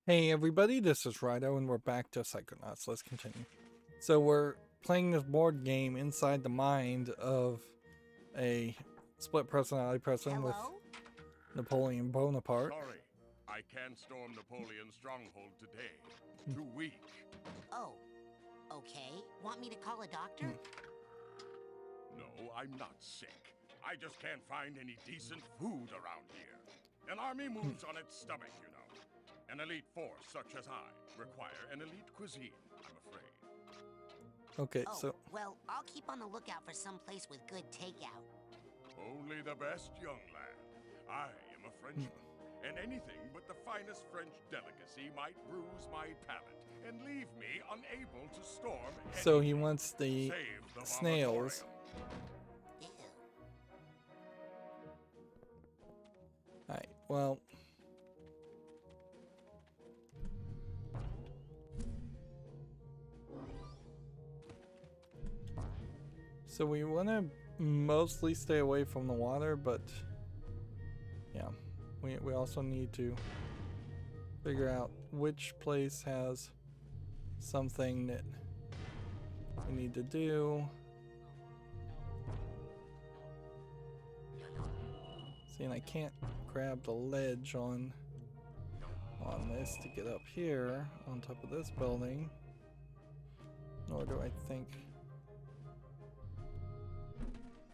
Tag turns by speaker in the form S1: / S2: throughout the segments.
S1: Hey everybody, this is Rydo and we're back to Psychonauts. Let's continue. So we're playing this board game inside the mind of a split personality person with Napoleon Bonaparte.
S2: Sorry, I can't storm Napoleon's stronghold today. Too weak.
S3: Oh, okay. Want me to call a doctor?
S2: No, I'm not sick. I just can't find any decent food around here. An army moves on its stomach, you know. An elite force such as I require an elite cuisine, I'm afraid.
S1: Okay,
S3: Oh,
S1: so
S3: well, I'll keep on the lookout for some place with good takeout.
S2: Only the best, young lad. I am a Frenchman, and anything but the finest French delicacy might bruise my palate and leave me unable to storm
S1: so
S2: anything.
S1: he wants the
S2: Save the
S1: snails.
S3: Ew.
S1: Alright, well, so we want to mostly stay away from the water, but yeah, we also need to figure out which place has something that we need to do. See, and I can't grab the ledge on this to get up here on top of this building, nor do I think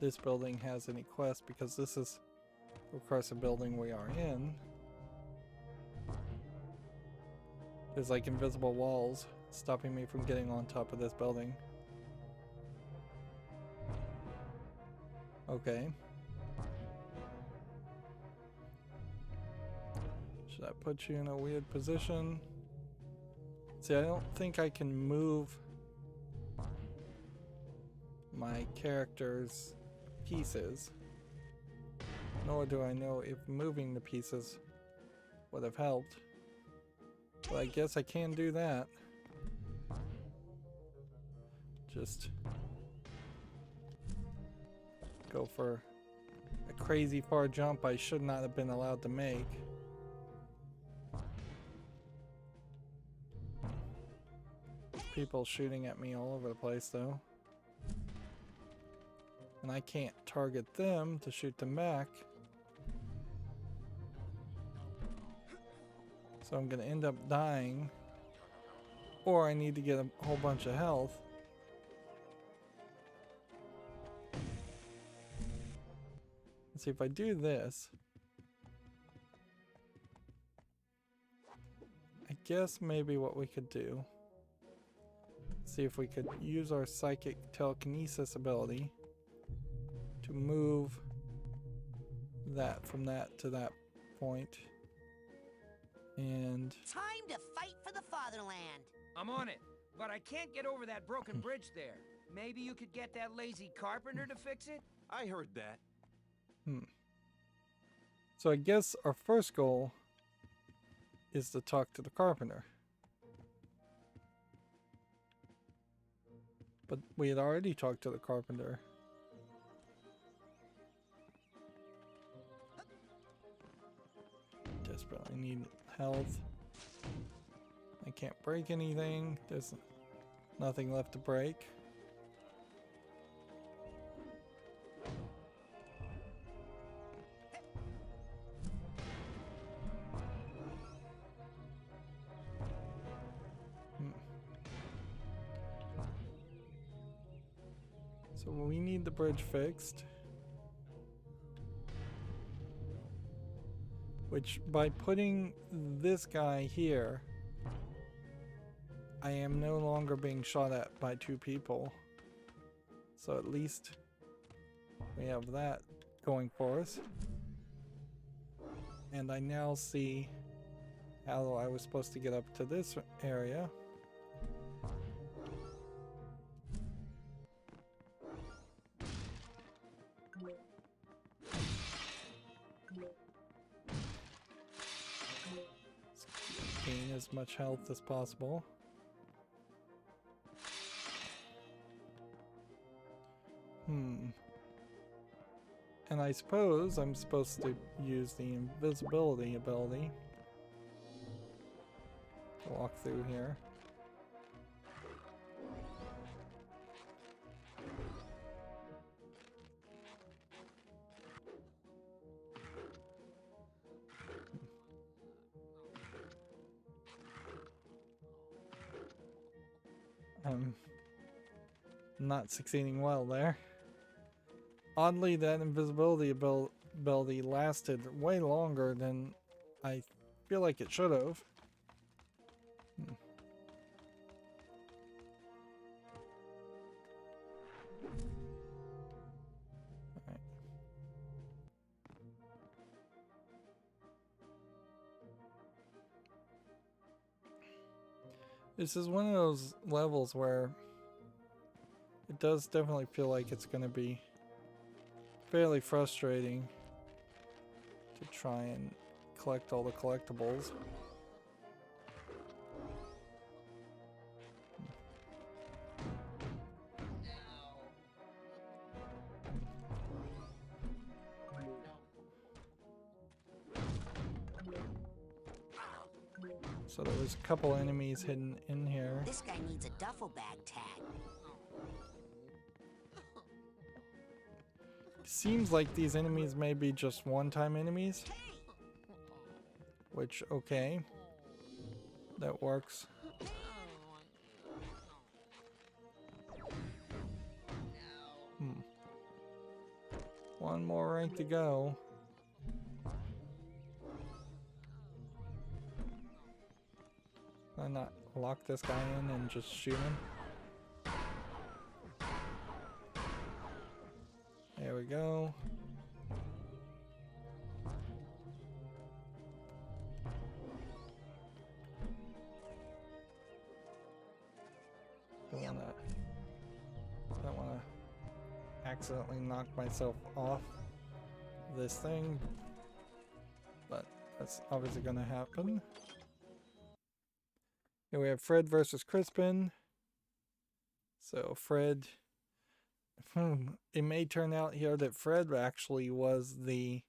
S1: this building has any quest, because this is of course a building we are in. There's like invisible walls stopping me from getting on top of this building. Okay. Should I put you in a weird position? See, I don't think I can move my character's pieces, nor do I know if moving the pieces would have helped. But I guess I can do that. Just go for a crazy far jump I should not have been allowed to make. People shooting at me all over the place though. And I can't target them to shoot them back. So I'm gonna end up dying. Or I need to get a whole bunch of health. Let's see if I do this. I guess maybe what we could do. See if we could use our psychic telekinesis ability to move that from that to that point. And
S3: Time to fight for the fatherland.
S4: I'm on it, but I can't get over that broken bridge there. Maybe you could get that lazy carpenter to fix it?
S5: I heard that.
S1: So I guess our first goal is to talk to the carpenter. But we had already talked to the carpenter. Desperately need health. I can't break anything. There's nothing left to break. So we need the bridge fixed. Which, by putting this guy here, I am no longer being shot at by two people. So at least we have that going for us. And I now see how I was supposed to get up to this area. Gain as much health as possible. And I suppose I'm supposed to use the invisibility ability walk through here. I'm not succeeding well there. Oddly, that invisibility ability lasted way longer than I feel like it should have. Alright. This is one of those levels where it does definitely feel like it's going to be fairly frustrating to try and collect all the collectibles. So there was a couple enemies hidden in here.
S3: This guy needs a duffel bag tag.
S1: Seems like these enemies may be just one-time enemies. Which, okay. That works. One more rank to go. Can I not lock this guy in and just shoot him? There we go. Don't wanna accidentally knock myself off this thing, but that's obviously gonna happen. Here we have Fred versus Crispin. So Fred, it may turn out here that Fred actually was the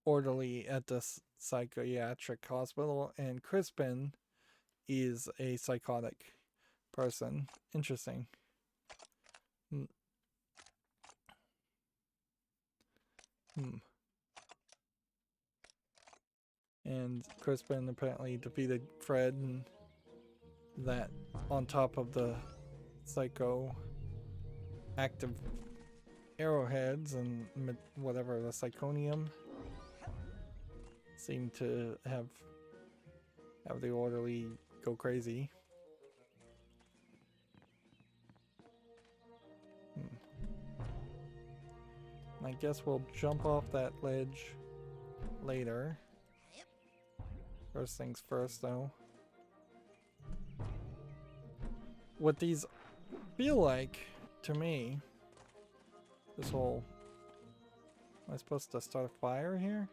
S1: orderly at the psychiatric hospital, and Crispin is a psychotic person. Interesting. And Crispin apparently defeated Fred, and that on top of the psycho active arrowheads and whatever, the psychonium, seem to have the orderly go crazy. I guess we'll jump off that ledge later. First things first, though. What these feel like to me, this whole... Am I supposed to start a fire here?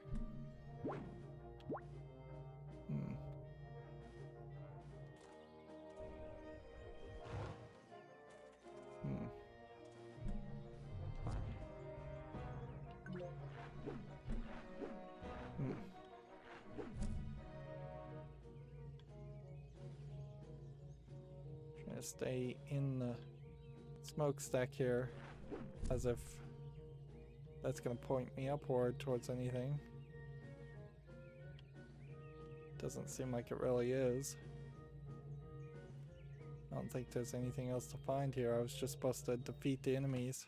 S1: Trying to stay in the smokestack here, as if that's gonna point me upward towards anything. Doesn't seem like it really is. I don't think there's anything else to find here. I was just supposed to defeat the enemies.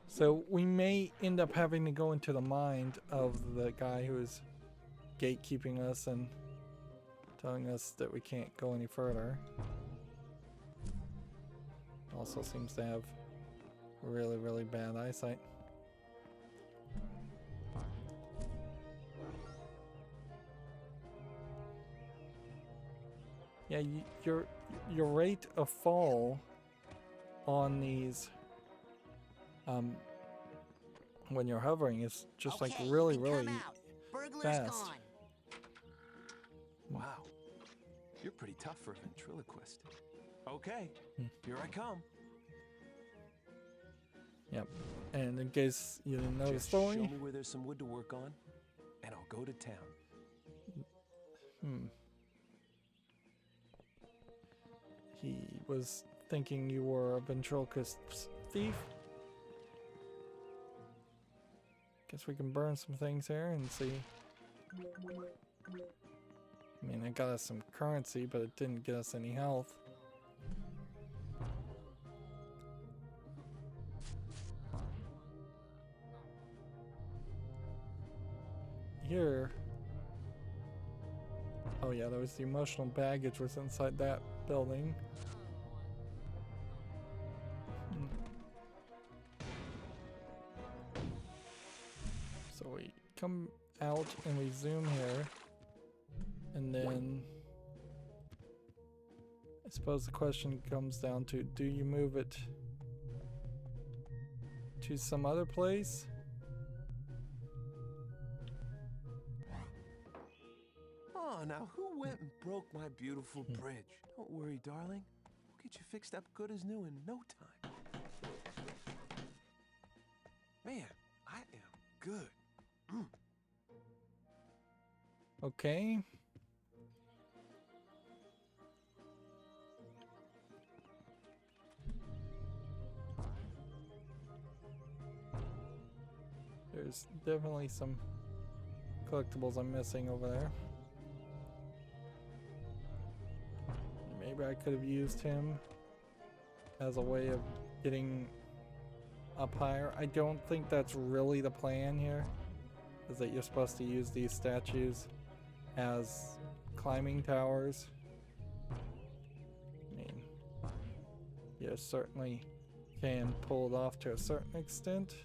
S1: So we may end up having to go into the mind of the guy who is gatekeeping us and telling us that we can't go any further. Also seems to have really, really bad eyesight. Yeah, your rate of fall on these when you're hovering is just like really fast.
S3: Gone.
S5: Wow, you're pretty tough for a ventriloquist. Okay, here I come.
S1: Yep. And in case you didn't know the
S5: Just
S1: story,
S5: show me where there's some wood to work on, and I'll go to town.
S1: he was thinking you were a ventriloquist thief. Guess we can burn some things here and see. I mean, it got us some currency, but it didn't get us any health. Here. Oh yeah, there was the emotional baggage was inside that building. So we come out and we zoom here. And then I suppose the question comes down to, do you move it to some other place?
S5: Oh, now who went and broke my beautiful bridge? Don't worry, darling. We'll get you fixed up good as new in no time. Man, I am good.
S1: Okay. There's definitely some collectibles I'm missing over there. Maybe I could have used him as a way of getting up higher. I don't think that's really the plan here, is that you're supposed to use these statues as climbing towers. I mean, you certainly can pull it off to a certain extent.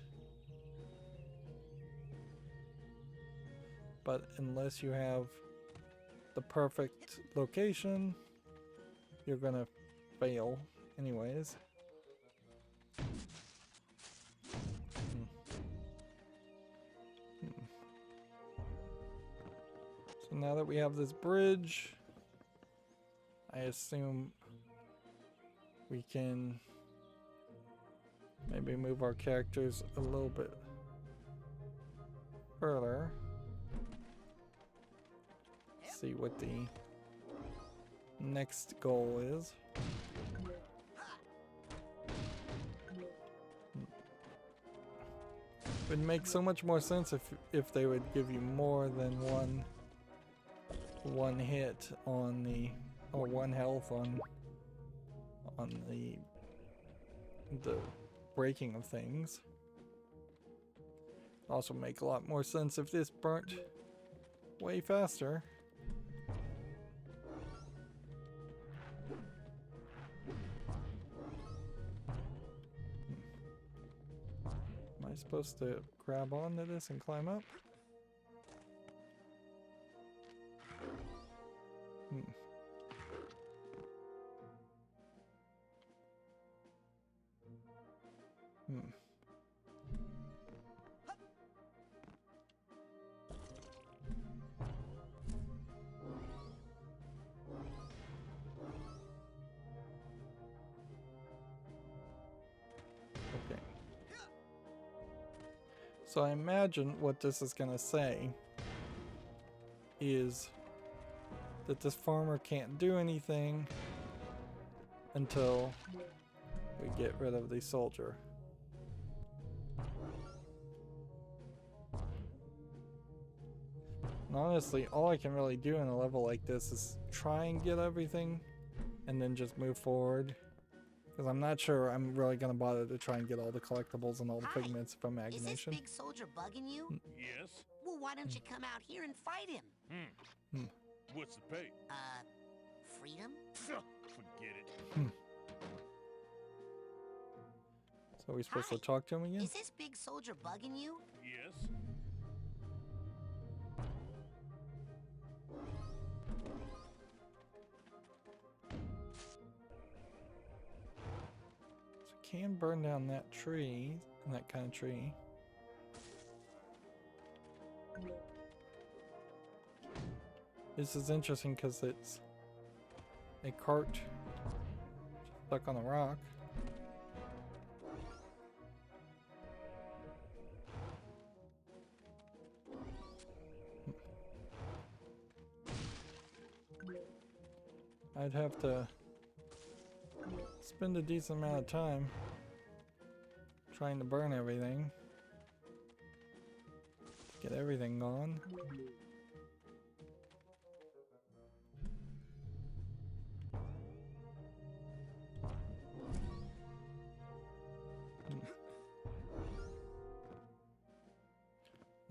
S1: But unless you have the perfect location, you're gonna fail anyways. So now that we have this bridge, I assume we can maybe move our characters a little bit further. See what the next goal is. It would make so much more sense if they would give you more than one hit on the, or one health on the breaking of things. Also make a lot more sense if this burnt way faster. Am I supposed to grab onto this and climb up? Okay. So I imagine what this is gonna say is that this farmer can't do anything until we get rid of the soldier. And honestly, all I can really do in a level like this is try and get everything and then just move forward. Because I'm not sure I'm really going to bother to try and get all the collectibles and all the figments from
S3: Is this
S1: Imagination.
S3: big soldier bugging you?
S2: Yes?
S3: Well, why don't you come out here and fight him?
S2: What's the pay?
S3: Freedom?
S2: Forget it.
S1: So are we supposed
S3: Hi.
S1: to talk to him again?
S3: Is this big soldier bugging you?
S2: Yes?
S1: So can burn down that tree, and that kind of tree. This is interesting because it's a cart stuck on a rock. I'd have to spend a decent amount of time trying to burn everything. Get everything gone.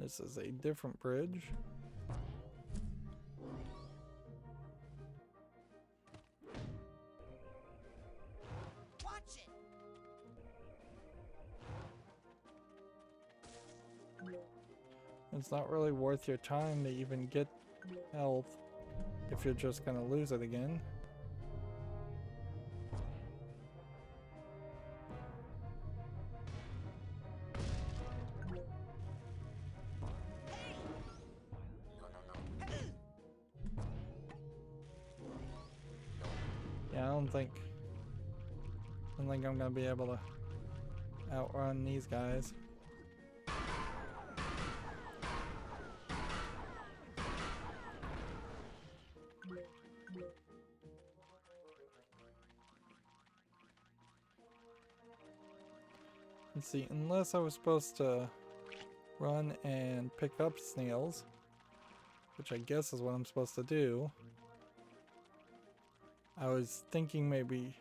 S1: This is a different bridge.
S3: Watch it.
S1: It's not really worth your time to even get health if you're just gonna lose it again. Yeah, I don't think I'm gonna be able to outrun these guys. Let's see, unless I was supposed to run and pick up snails, which I guess is what I'm supposed to do. I was thinking maybe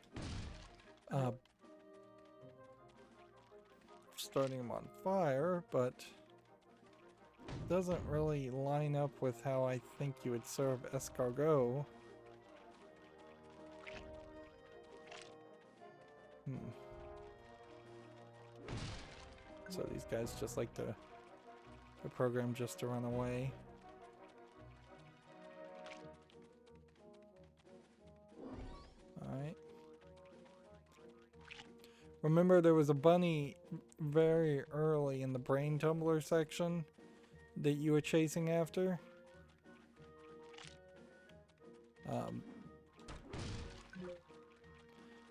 S1: starting them on fire, but it doesn't really line up with how I think you would serve escargot. So these guys just like to program just to run away. Alright. Remember there was a bunny very early in the brain tumbler section that you were chasing after?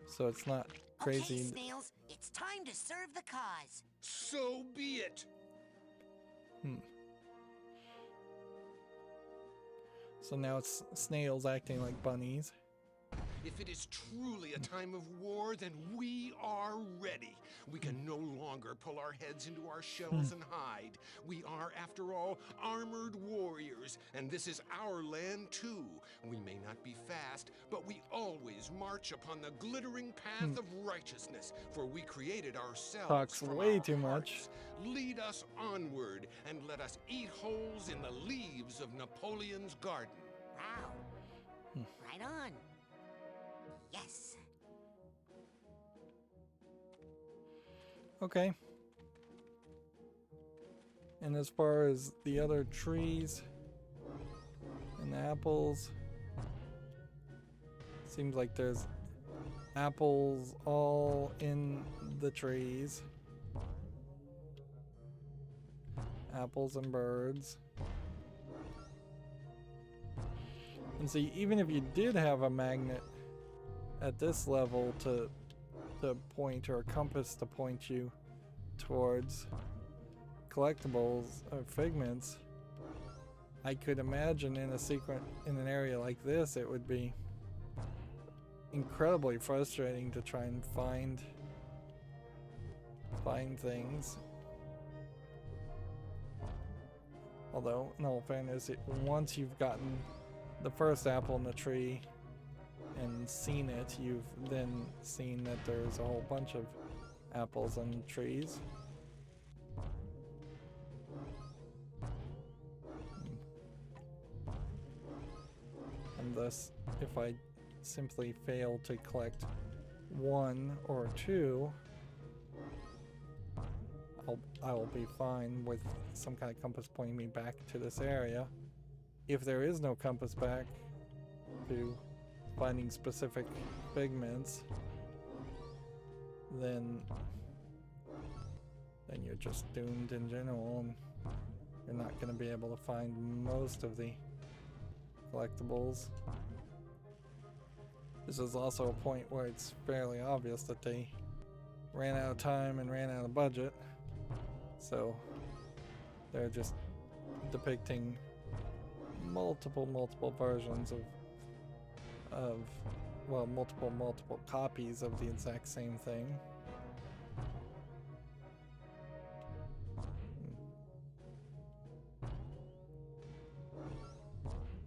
S1: So it's not crazy.
S3: Okay, snails, it's time to serve the cause.
S6: So be it.
S1: So now it's snails acting like bunnies.
S6: If it is truly a time of war, then we are ready. We can no longer pull our heads into our shells and hide. We are, after all, armored warriors, and this is our land too. We may not be fast, but we always march upon the glittering path of righteousness, for we created ourselves.
S1: Talks
S6: from
S1: way
S6: our
S1: too much.
S6: hearts. Lead us onward, and let us eat holes in the leaves of Napoleon's garden.
S3: Wow. Right on. Yes.
S1: Okay. And as far as the other trees and the apples, seems like there's apples all in the trees. Apples and birds. And see, even if you did have a magnet at this level to point, or a compass to point you towards collectibles or figments, I could imagine in an area like this it would be incredibly frustrating to try and find things. Although, in all fairness, once you've gotten the first apple in the tree and seen it, you've then seen that there's a whole bunch of apples on trees. And thus, if I simply fail to collect one or two, I will be fine with some kind of compass pointing me back to this area. If there is no compass back to finding specific pigments, then you're just doomed in general, and you're not going to be able to find most of the collectibles. This is also a point where it's fairly obvious that they ran out of time and ran out of budget. So they're just depicting multiple versions of well, multiple copies of the exact same thing.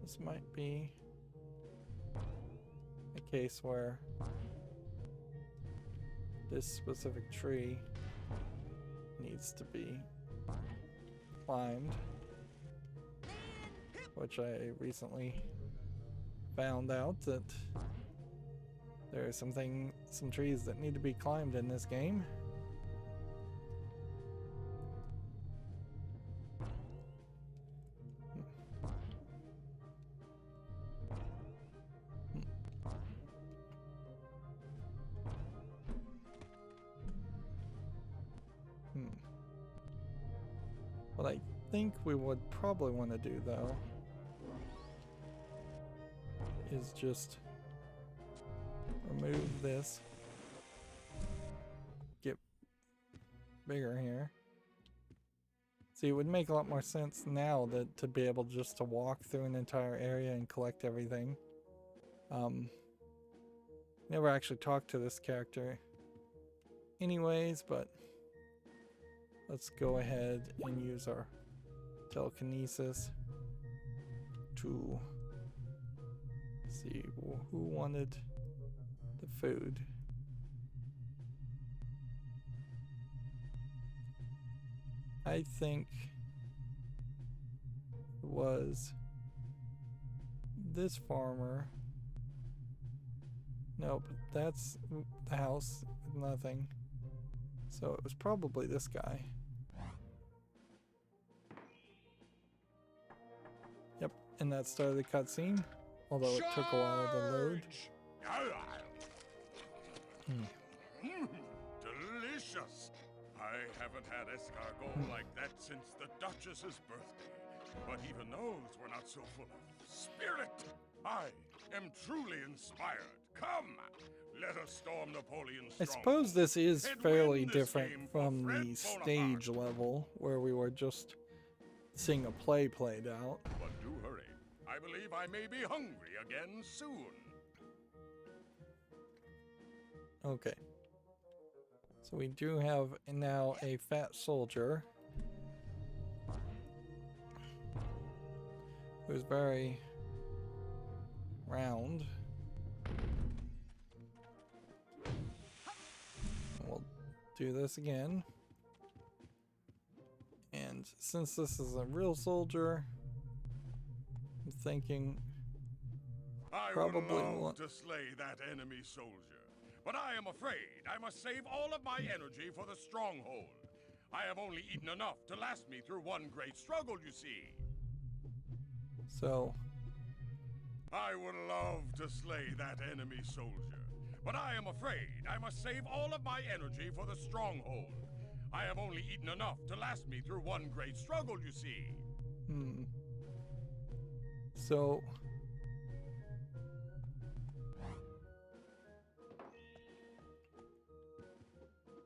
S1: This might be a case where this specific tree needs to be climbed, which I recently found out that there are some trees that need to be climbed in this game. What I think we would probably want to do, though, is just remove this, get bigger here. See, it would make a lot more sense now that to be able just to walk through an entire area and collect everything. Never actually talked to this character anyways, but let's go ahead and use our telekinesis to see who wanted the food. I think it was this farmer. Nope, that's the house with nothing. So it was probably this guy. Yep, and that started the cutscene, although it took a while to load.
S2: Delicious! I haven't had escargot like that since the Duchess's birthday. But even those were not so full of spirit. I am truly inspired. Come, let us storm Napoleon's
S1: I suppose this is fairly different from the stage level, where we were just seeing a play played out.
S2: But do hurry. I believe I may be hungry again soon.
S1: Okay. So we do have now a fat soldier who's very round. We'll do this again. And since this is a real soldier, I'm thinking probably
S2: I would love to slay that enemy soldier. But I am afraid I must save all of my energy for the stronghold. I have only eaten enough to last me through one great struggle, you see.
S1: So
S2: I would love to slay that enemy soldier. But I am afraid I must save all of my energy for the stronghold. I have only eaten enough to last me through one great struggle, you see.
S1: So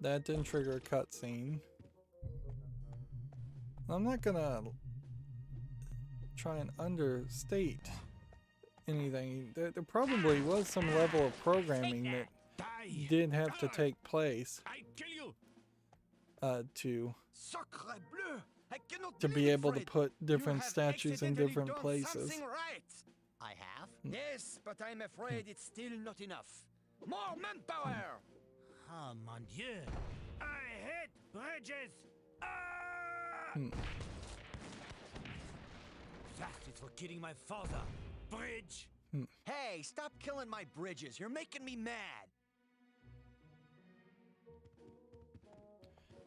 S1: that didn't trigger a cutscene. I'm not gonna try and understate anything. There probably was some level of programming that did have to take place to be able to put different statues in different places.
S3: I have?
S4: Yes, but I'm afraid it's still not enough. More manpower!
S3: Oh, mon Dieu.
S4: I hate bridges!
S7: That is for killing my father. Bridge!
S8: Hey, stop killing my bridges. You're making me mad.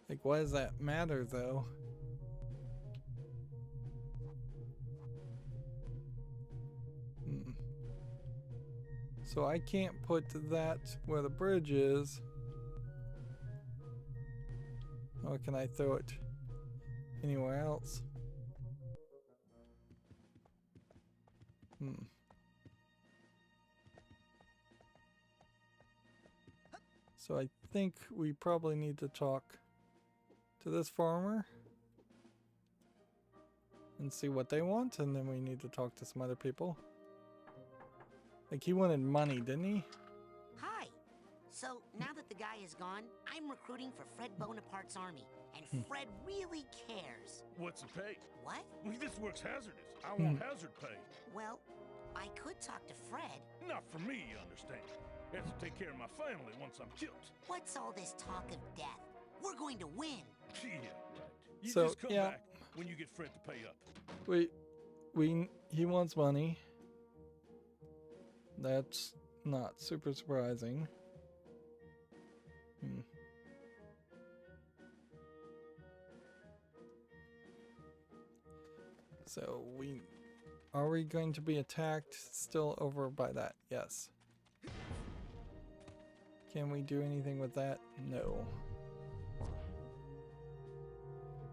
S1: Like, why does that matter, though? So I can't put that where the bridge is. Or can I throw it anywhere else? So I think we probably need to talk to this farmer and see what they want, and then we need to talk to some other people. Like, he wanted money, didn't he?
S3: Hi. So, now that the guy is gone, I'm recruiting for Fred Bonaparte's army. And Fred really cares.
S9: What's the pay?
S3: What?
S9: This work's hazardous. I want hazard pay.
S3: Well, I could talk to Fred.
S9: Not for me, you understand. I have to take care of my family once I'm killed.
S3: What's all this talk of death? We're going to win.
S9: Yeah, right. You
S1: So,
S9: just come
S1: yeah.
S9: back when you get Fred to pay up.
S1: He wants money. That's not super surprising. So are we going to be attacked still over by that? Yes. Can we do anything with that? No.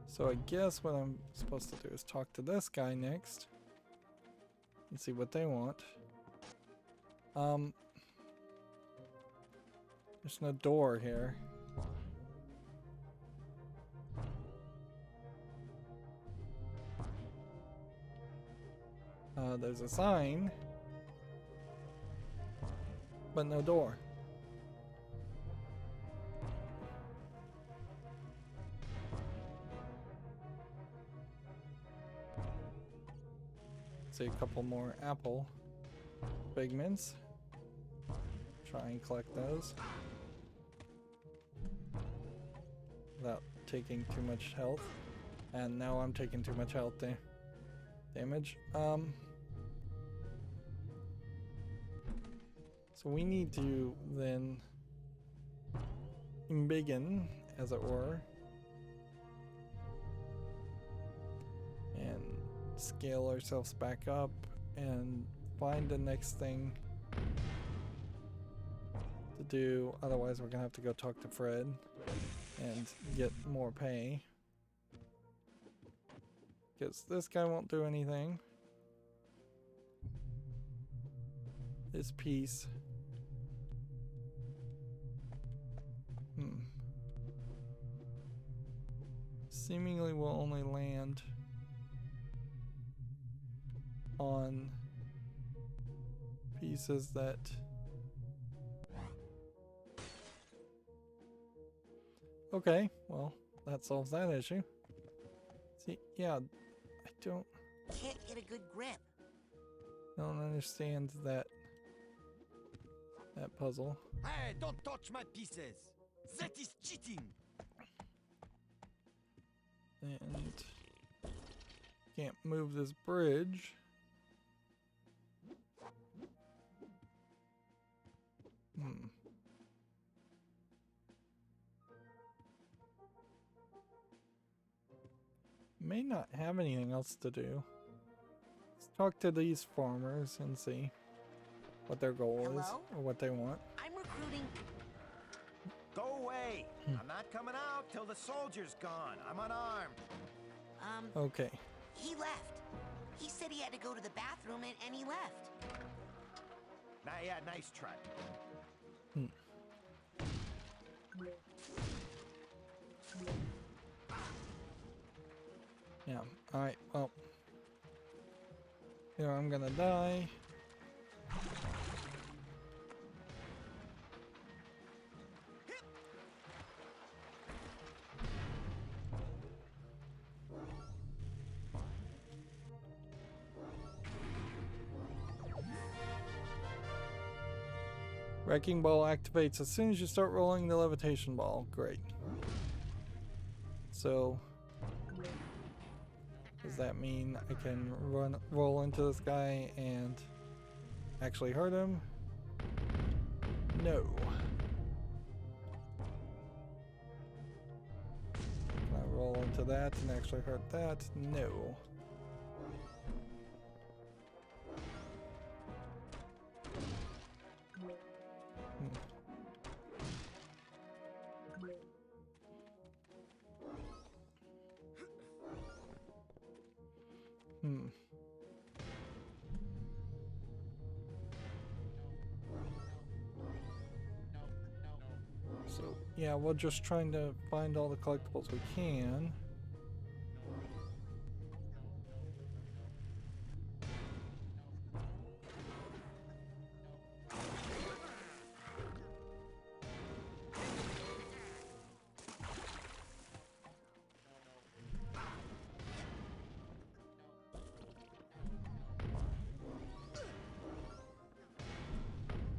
S1: So I guess what I'm supposed to do is talk to this guy next and see what they want. There's no door here. There's a sign, but no door. See a couple more apple pigments. Try and collect those without taking too much health. And now I'm taking too much health damage. So we need to then begin, as it were, and scale ourselves back up and find the next thing to do. Otherwise we're gonna have to go talk to Fred and get more pay, because this guy won't do anything. This piece seemingly will only land on pieces that okay, well, that solves that issue. See, yeah, I don't
S3: Can't get a good grip.
S1: understand that puzzle.
S8: Hey, don't touch my pieces. That is cheating.
S1: And can't move this bridge. May not have anything else to do. Let's talk to these farmers and see what their goal is
S3: Hello?
S1: or what they want.
S3: I'm recruiting.
S8: Go away. I'm not coming out till the soldier's gone. I'm unarmed.
S1: Okay.
S3: He left. He said he had to go to the bathroom and he left.
S8: Nah, yeah, nice try.
S1: Yeah. Alright, well. Here I'm gonna die. Wrecking ball activates as soon as you start rolling the levitation ball. Great. So, does that mean I can roll into this guy and actually hurt him? No. Can I roll into that and actually hurt that? No. yeah, we're just trying to find all the collectibles we can.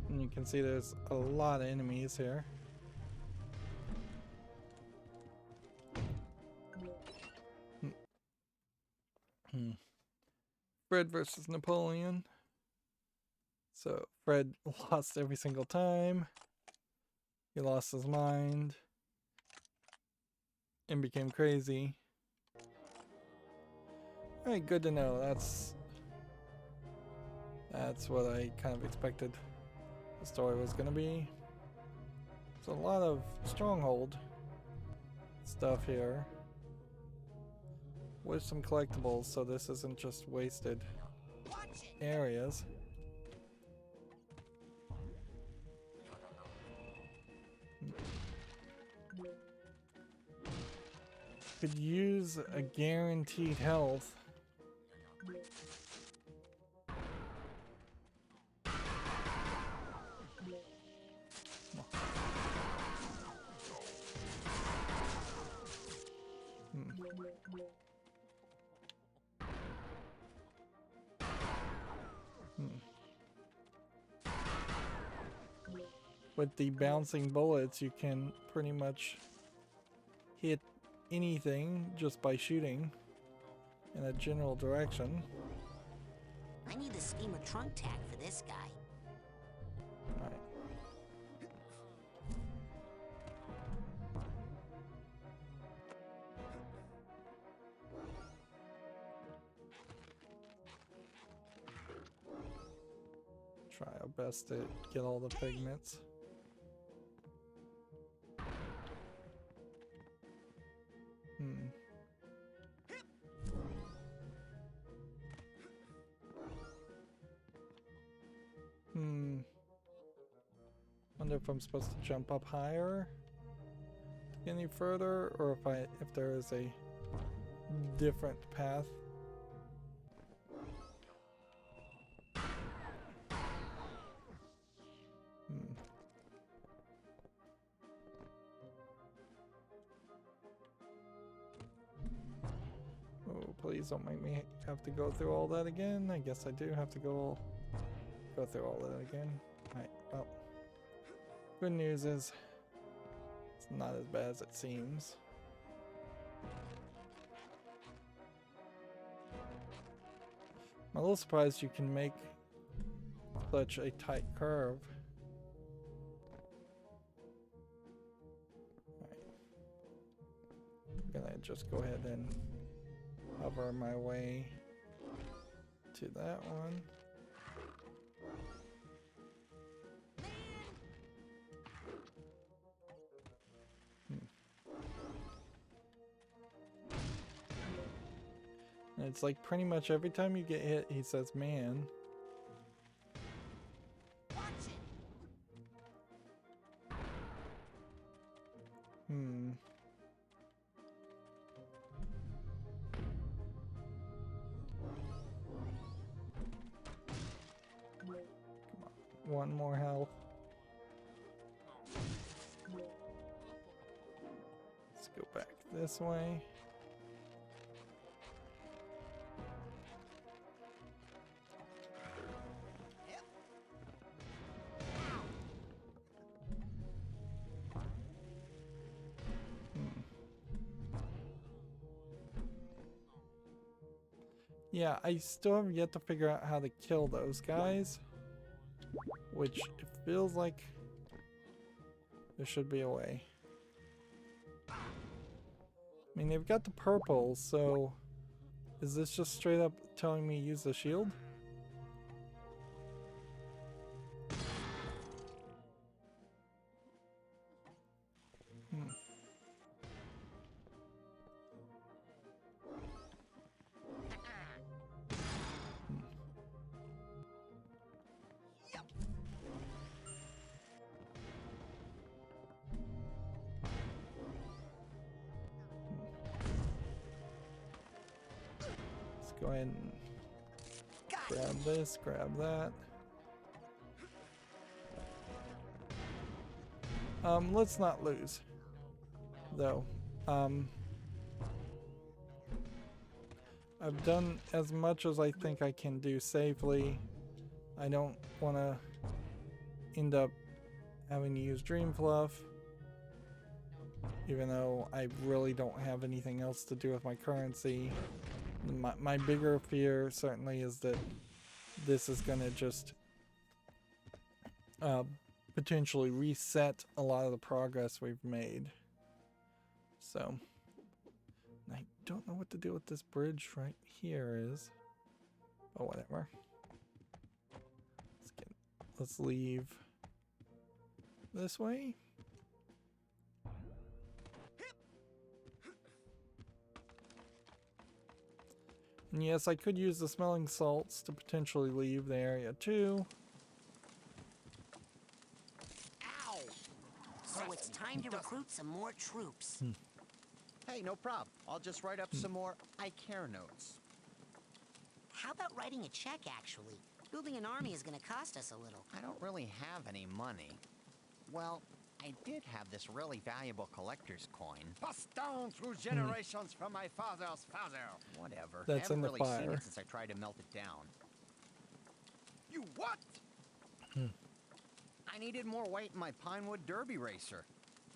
S1: And you can see there's a lot of enemies here. Fred versus Napoleon. So Fred lost every single time. He lost his mind and became crazy. Alright, good to know. That's what I kind of expected the story was gonna be. There's a lot of stronghold stuff here with some collectibles, so this isn't just wasted areas. Could use a guaranteed health. With the bouncing bullets, you can pretty much hit anything just by shooting in a general direction.
S3: I need the schemer trunk tag for this guy.
S1: Alright. Try our best to get all the pigments. Wonder if I'm supposed to jump up higher to get any further, or if there is a different path. Oh, please don't make me have to go through all that again. I guess I do have to go through all that again. Alright, well. Good news is it's not as bad as it seems. I'm a little surprised you can make such a tight curve. Right. I'm gonna just go ahead and hover my way to that one. And it's like pretty much every time you get hit, he says, man. Come on. One more health. Let's go back this way. Yeah, I still have yet to figure out how to kill those guys, which it feels like there should be a way. I mean, they've got the purple, so is this just straight up telling me use the shield? ahead and grab this, grab that. Let's not lose, though. I've done as much as I think I can do safely. I don't want to end up having to use Dream Fluff, even though I really don't have anything else to do with my currency. My bigger fear certainly is that this is going to just potentially reset a lot of the progress we've made. So, I don't know what to do with this bridge right here is. Oh, whatever. Let's leave this way. And yes, I could use the smelling salts to potentially leave the area too.
S3: Ow! So it's time to recruit some more troops.
S8: Hey, no problem. I'll just write up some more I care notes.
S3: How about writing a check, actually? Building an army is going to cost us a little.
S8: I don't really have any money. Well, I did have this really valuable collector's coin. Passed down through generations from my father's father. Whatever.
S1: That's
S8: I
S1: in
S8: haven't
S1: the
S8: really seen
S1: fire.
S8: it since I tried to melt it down. You what? I needed more weight in my Pinewood Derby racer.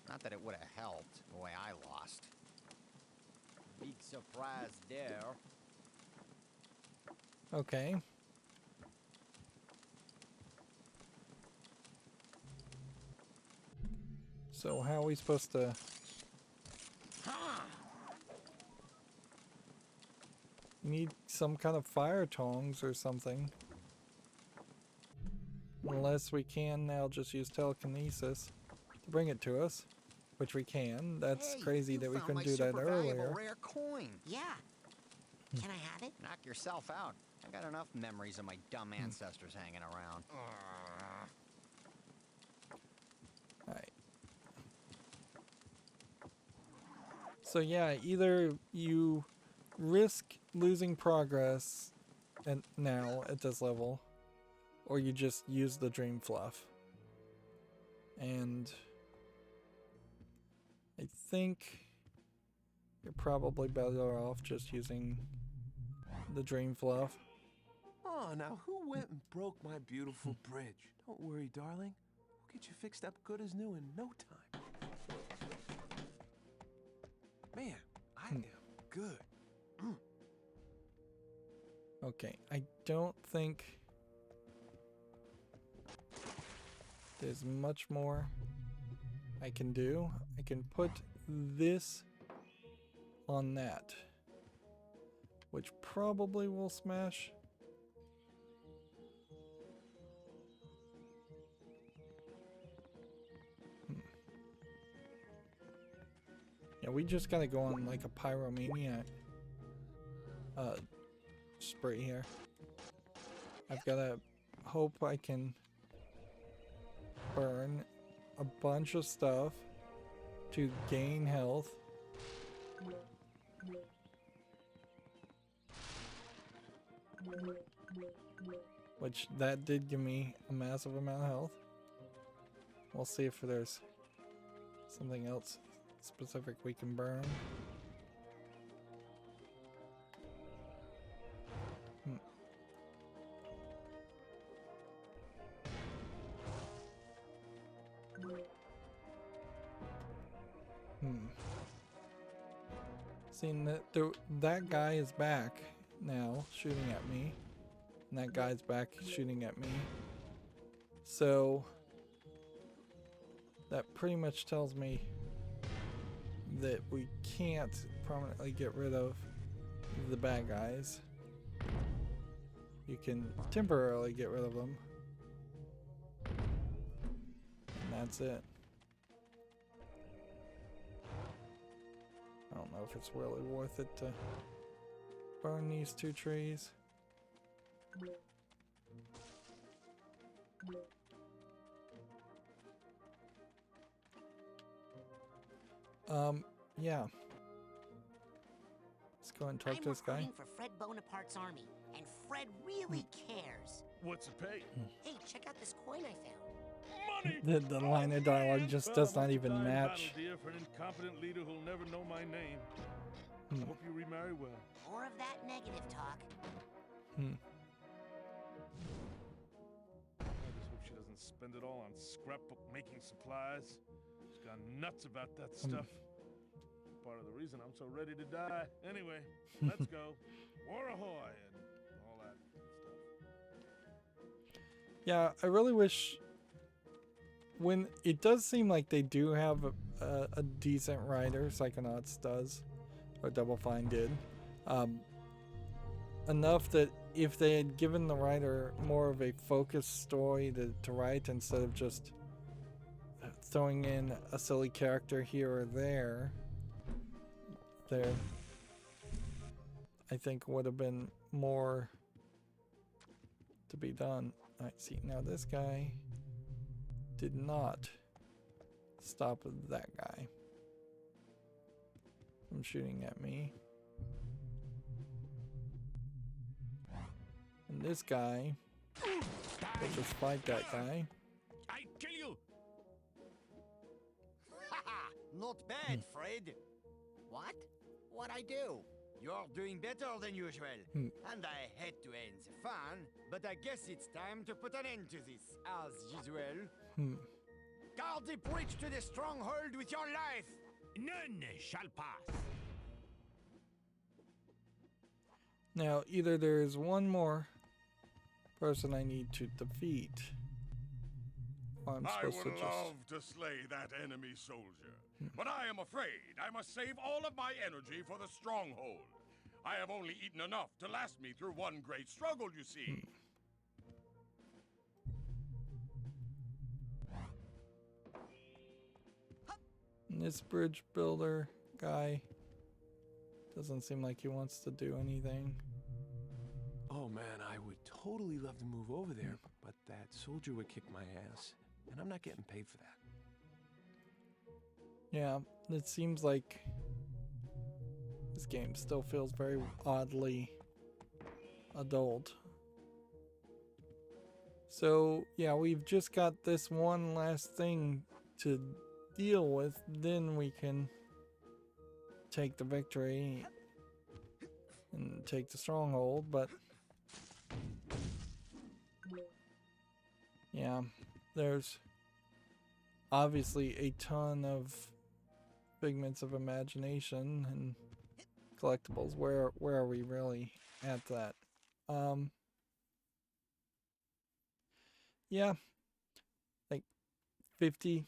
S8: Not that it would have helped the way I lost. Big surprise there.
S1: Okay. So how are we supposed to... Need some kind of fire tongs or something. Unless we can now just use telekinesis to bring it to us. Which we can. That's
S8: Hey,
S1: crazy that we
S8: found
S1: couldn't
S8: my
S1: do that
S8: super valuable
S1: earlier.
S8: rare coin.
S3: Yeah. Can I have it?
S8: Knock yourself out. I got enough memories of my dumb ancestors hanging around.
S1: Alright. So yeah, either you risk losing progress now at this level, or you just use the Dream Fluff. And I think you're probably better off just using the Dream Fluff.
S5: Oh, now who went and broke my beautiful bridge? Don't worry, darling. We'll get you fixed up good as new in no time. Man, I am good.
S1: Okay, I don't think there's much more I can do. I can put this on that, which probably will smash. Yeah, we just gotta go on like a pyromaniac spree here. I've gotta hope I can burn a bunch of stuff to gain health. Which that did give me a massive amount of health. We'll see if there's something else specific we can burn. Seeing that that guy is back now shooting at me, and that guy's back shooting at me, so that pretty much tells me that we can't permanently get rid of the bad guys. You can temporarily get rid of them, and that's it. I don't know if it's really worth it to burn these two trees. Yeah. Let's go and talk
S3: I'm
S1: to this guy.
S3: recruiting for Fred Bonaparte's army, and Fred really cares.
S9: What's the pay?
S3: Hey, check out this coin I found.
S9: Money!
S1: The line of dialogue just
S9: Well,
S1: does not
S9: what's a
S1: even
S9: dime
S1: match.
S9: battle, dear, for an incompetent leader who'll never know my name. Hope you remarry well.
S3: More of that negative talk.
S9: I just hope she doesn't spend it all on scrapbook making supplies. She's gone nuts about that stuff. Part of the reason I'm so ready to die. Anyway, let's go. War ahoy and all that stuff.
S1: Yeah, I really wish, when it does seem like they do have a decent writer, Psychonauts does, or Double Fine did, enough that if they had given the writer more of a focused story to write instead of just throwing in a silly character here or there, I think would have been more to be done. Alright, see, now this guy did not stop that guy from shooting at me. And this guy will just fight that guy.
S7: I kill you!
S8: Not bad, Fred. What? What I do? You're doing better than usual. And I hate to end the fun, but I guess it's time to put an end to this, as usual. Guard the bridge to the stronghold with your life!
S7: None shall pass.
S1: Now, either there is one more person I need to defeat, or I'm
S2: I
S1: supposed
S2: would
S1: to just...
S2: love to slay that enemy soldier, but I am afraid I must save all of my energy for the stronghold. I have only eaten enough to last me through one great struggle, you see.
S1: And this bridge builder guy doesn't seem like he wants to do anything.
S5: Oh man, I would totally love to move over there, but that soldier would kick my ass, and I'm not getting paid for that.
S1: Yeah, it seems like this game still feels very oddly adult. So, yeah, we've just got this one last thing to deal with, then we can take the victory and take the stronghold, but yeah, there's obviously a ton of figments of imagination and collectibles. Where are we really at that? Yeah, like 50,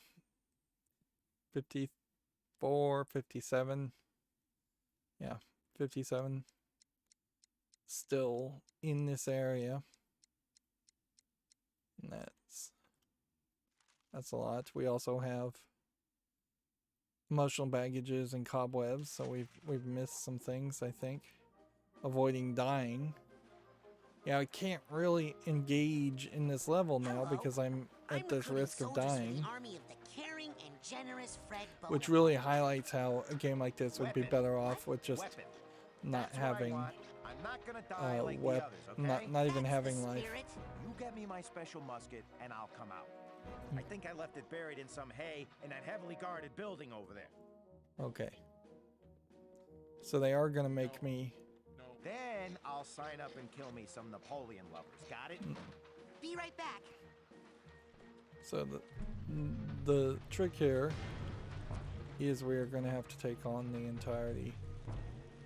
S1: 54, 57. Yeah, 57 still in this area. And that's a lot. We also have emotional baggages and cobwebs, so we've missed some things, I think. Avoiding dying. Yeah, I can't really engage in this level now because I'm at this risk of dying. Which really highlights how a game like this would be better off with just not having not even having life.
S10: You get me my special musket and I'll come out. I think I left it buried in some hay in that heavily guarded building over there.
S1: Okay. So they are gonna make me...
S10: Then I'll sign up and kill me some Napoleon lovers. Got it?
S3: Be right back.
S1: So the trick here is we're gonna have to take on the entirety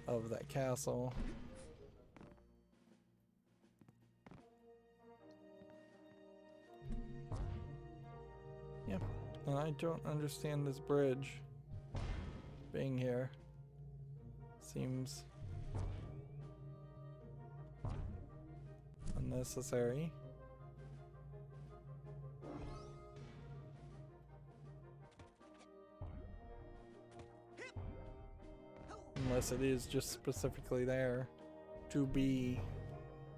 S1: of that castle. Yep, and I don't understand this bridge being here. Seems unnecessary. Unless it is just specifically there to be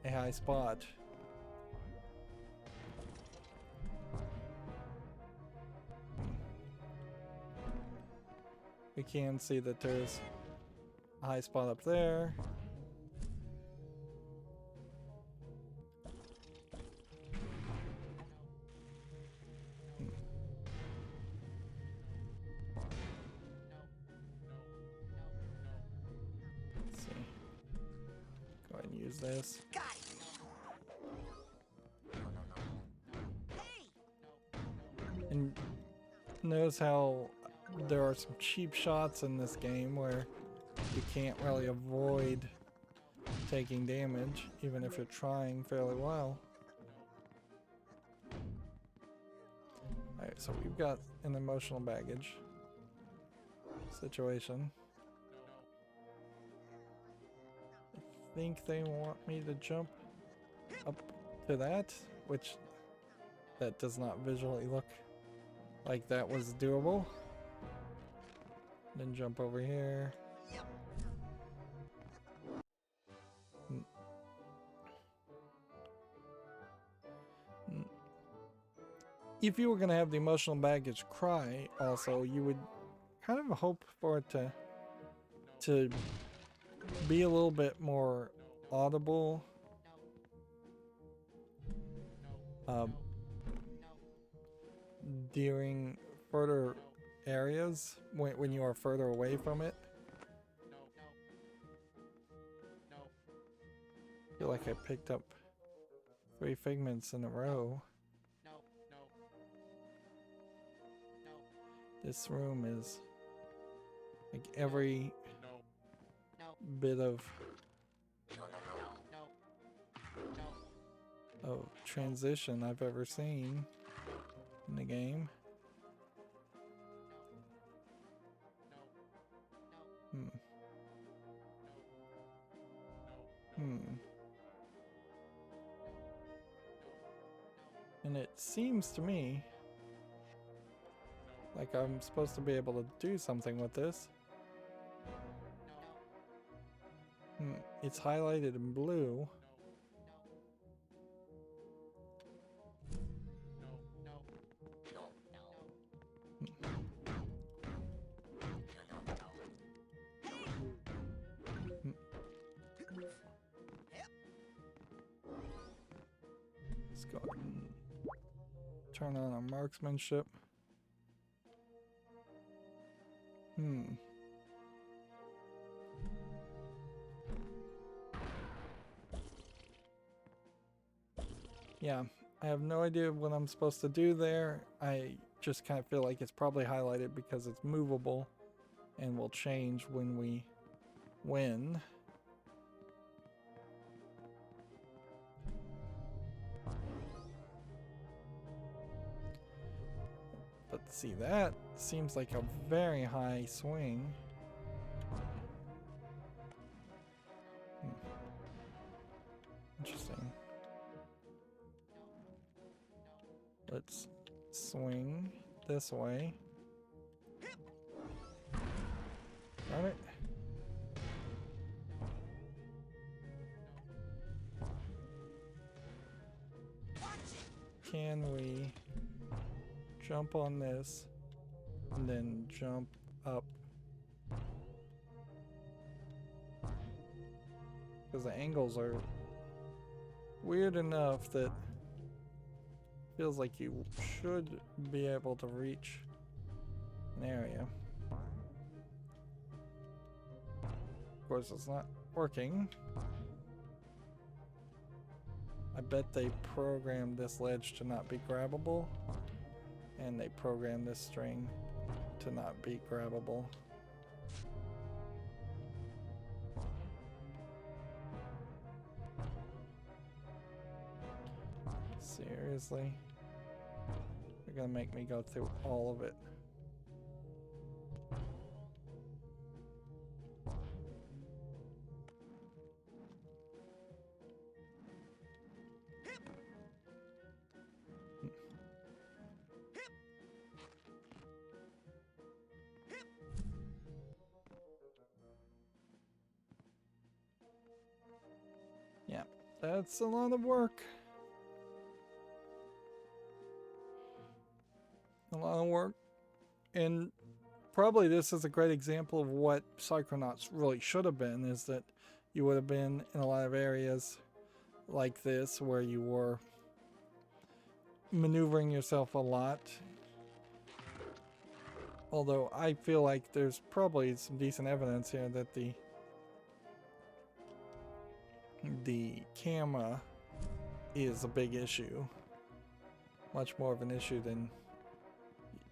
S1: a high spot. We can see that there's a high spot up there. Let's see. Go ahead and use this.
S3: Got it. Hey!
S1: And notice how there are some cheap shots in this game where you can't really avoid taking damage, even if you're trying fairly well. Alright, so we've got an emotional baggage situation. I think they want me to jump up to that, which that does not visually look like that was doable. Then jump over here. If you were going to have the emotional baggage cry also, you would kind of hope for it to be a little bit more audible. During further areas, when you are further away from it. I feel like I picked up 3 figments in a row. This room is like every bit of transition I've ever seen in the game. And it seems to me like I'm supposed to be able to do something with this. It's highlighted in blue. Let's go ahead and turn on our marksmanship. Yeah, I have no idea what I'm supposed to do there. I just kind of feel like it's probably highlighted because it's movable and will change when we win. But see, that seems like a very high swing. Interesting. Let's swing this way. Got it. Can we jump on this and then jump up? Because the angles are weird enough that feels like you should be able to reach an area. Of course, it's not working. I bet they programmed this ledge to not be grabbable, and they programmed this string to not be grabbable. Seriously? They're gonna make me go through all of it. Yeah, that's a lot of work. A lot of work, and probably this is a great example of what Psychonauts really should have been, is that you would have been in a lot of areas like this where you were maneuvering yourself a lot. Although I feel like there's probably some decent evidence here that the camera is a big issue. Much more of an issue than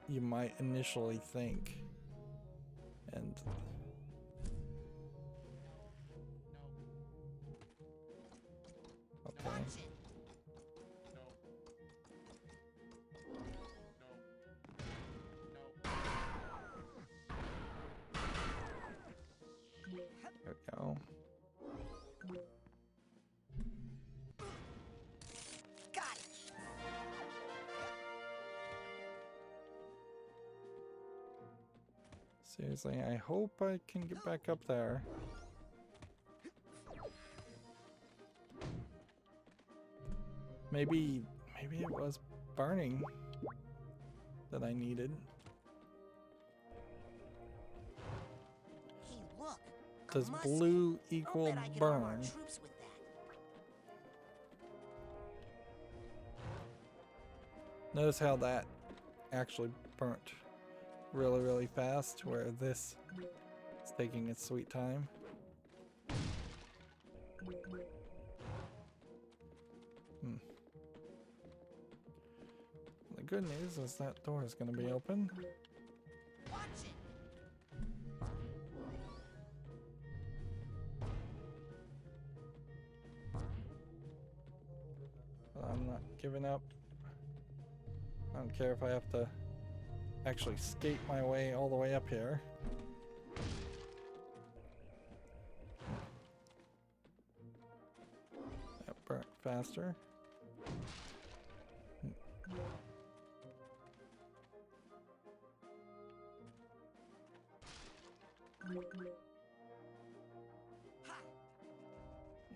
S1: you might initially think. And okay. There we go.
S3: Got it.
S1: Seriously, I hope I can get back up there. Maybe it was burning that I needed.
S3: Hey, look.
S1: Does
S3: musket.
S1: blue
S3: I'll
S1: equal
S3: bet I can arm our
S1: burn?
S3: troops with that.
S1: Notice how that actually burnt really, really fast, where this is taking its sweet time. The good news is that door is going to be open.
S3: Watch it.
S1: But I'm not giving up. I don't care if I have to actually skate my way all the way up here. That burnt faster.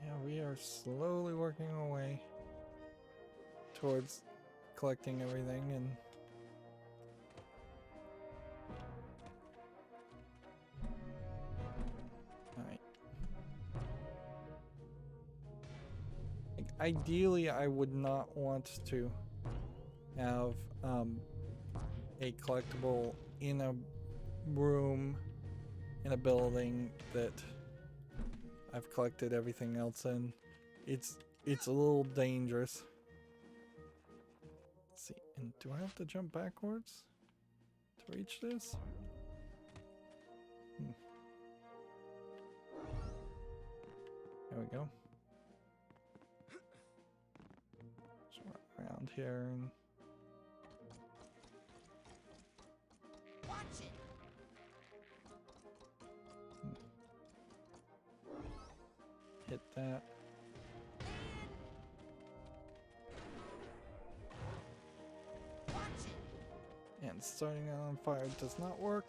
S1: Yeah, we are slowly working our way towards collecting everything, and alright. Like, ideally, I would not want to have a collectible in a room in a building that I've collected everything else in. It's a little dangerous. Let's see, and do I have to jump backwards to reach this? There we go. Just run around here and
S3: Watch it.
S1: hit that.
S3: Watch it.
S1: And starting it on fire does not work.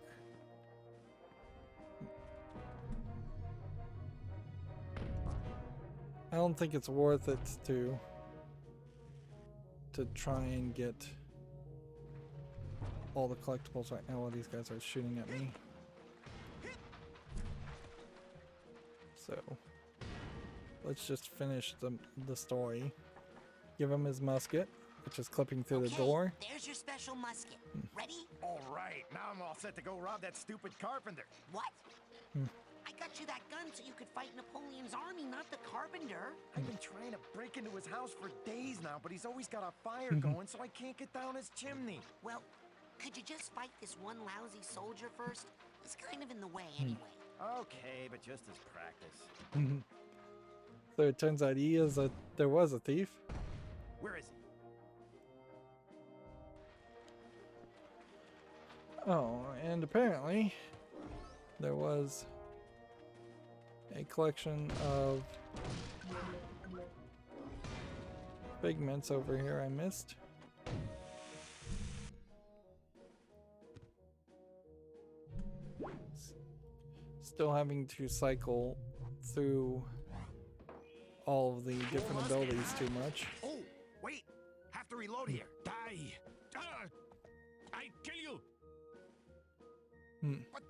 S1: I don't think it's worth it to try and get all the collectibles right now while these guys are shooting at me. So let's just finish the story. Give him his musket, which is clipping through the door.
S3: There's your special musket. Ready?
S10: All right, now I'm all set to go rob that stupid carpenter.
S3: What? I got you that gun so you could fight Napoleon's army, not the carpenter.
S10: I've been trying to break into his house for days now, but he's always got a fire going, so I can't get down his chimney.
S3: Well, could you just fight this one lousy soldier first? He's kind of in the way anyway.
S10: Okay, but just as practice.
S1: So it turns out there was a thief.
S10: Where is he?
S1: Oh, and apparently there was a collection of pigments over here I missed. Still having to cycle through all of the different abilities too much.
S10: Oh, wait! Have to reload here.
S7: Die! I kill you!
S8: But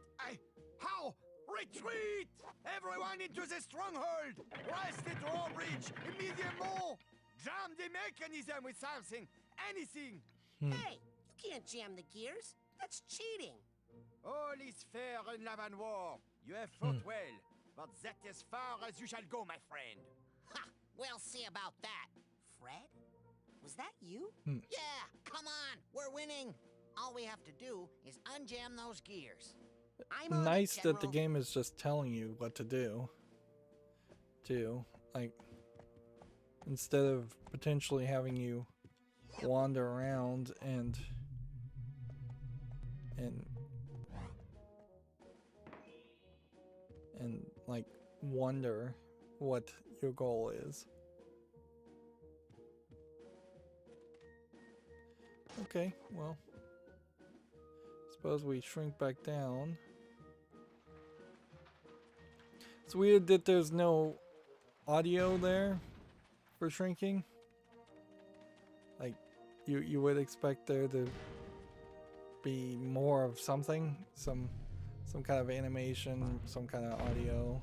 S8: how? Retreat! Everyone into the stronghold! Blast the drawbridge! Immediately! Jam the mechanism with something! Anything!
S3: Hey, you can't jam the gears. That's cheating.
S8: All is fair in love and war. You have fought well, but that as far as you shall go, my friend.
S3: Ha! We'll see about that. Fred? Was that you?
S8: Yeah, come on, we're winning. All we have to do is unjam those gears.
S3: I'm on
S1: Nice
S3: it,
S1: that the
S3: General.
S1: game is just telling you what to do. Too. Like, instead of potentially having you wander around and like wonder what your goal is. Okay, well, suppose we shrink back down. It's weird that there's no audio there for shrinking. Like, you would expect there to be more of something, some kind of animation, some kind of audio.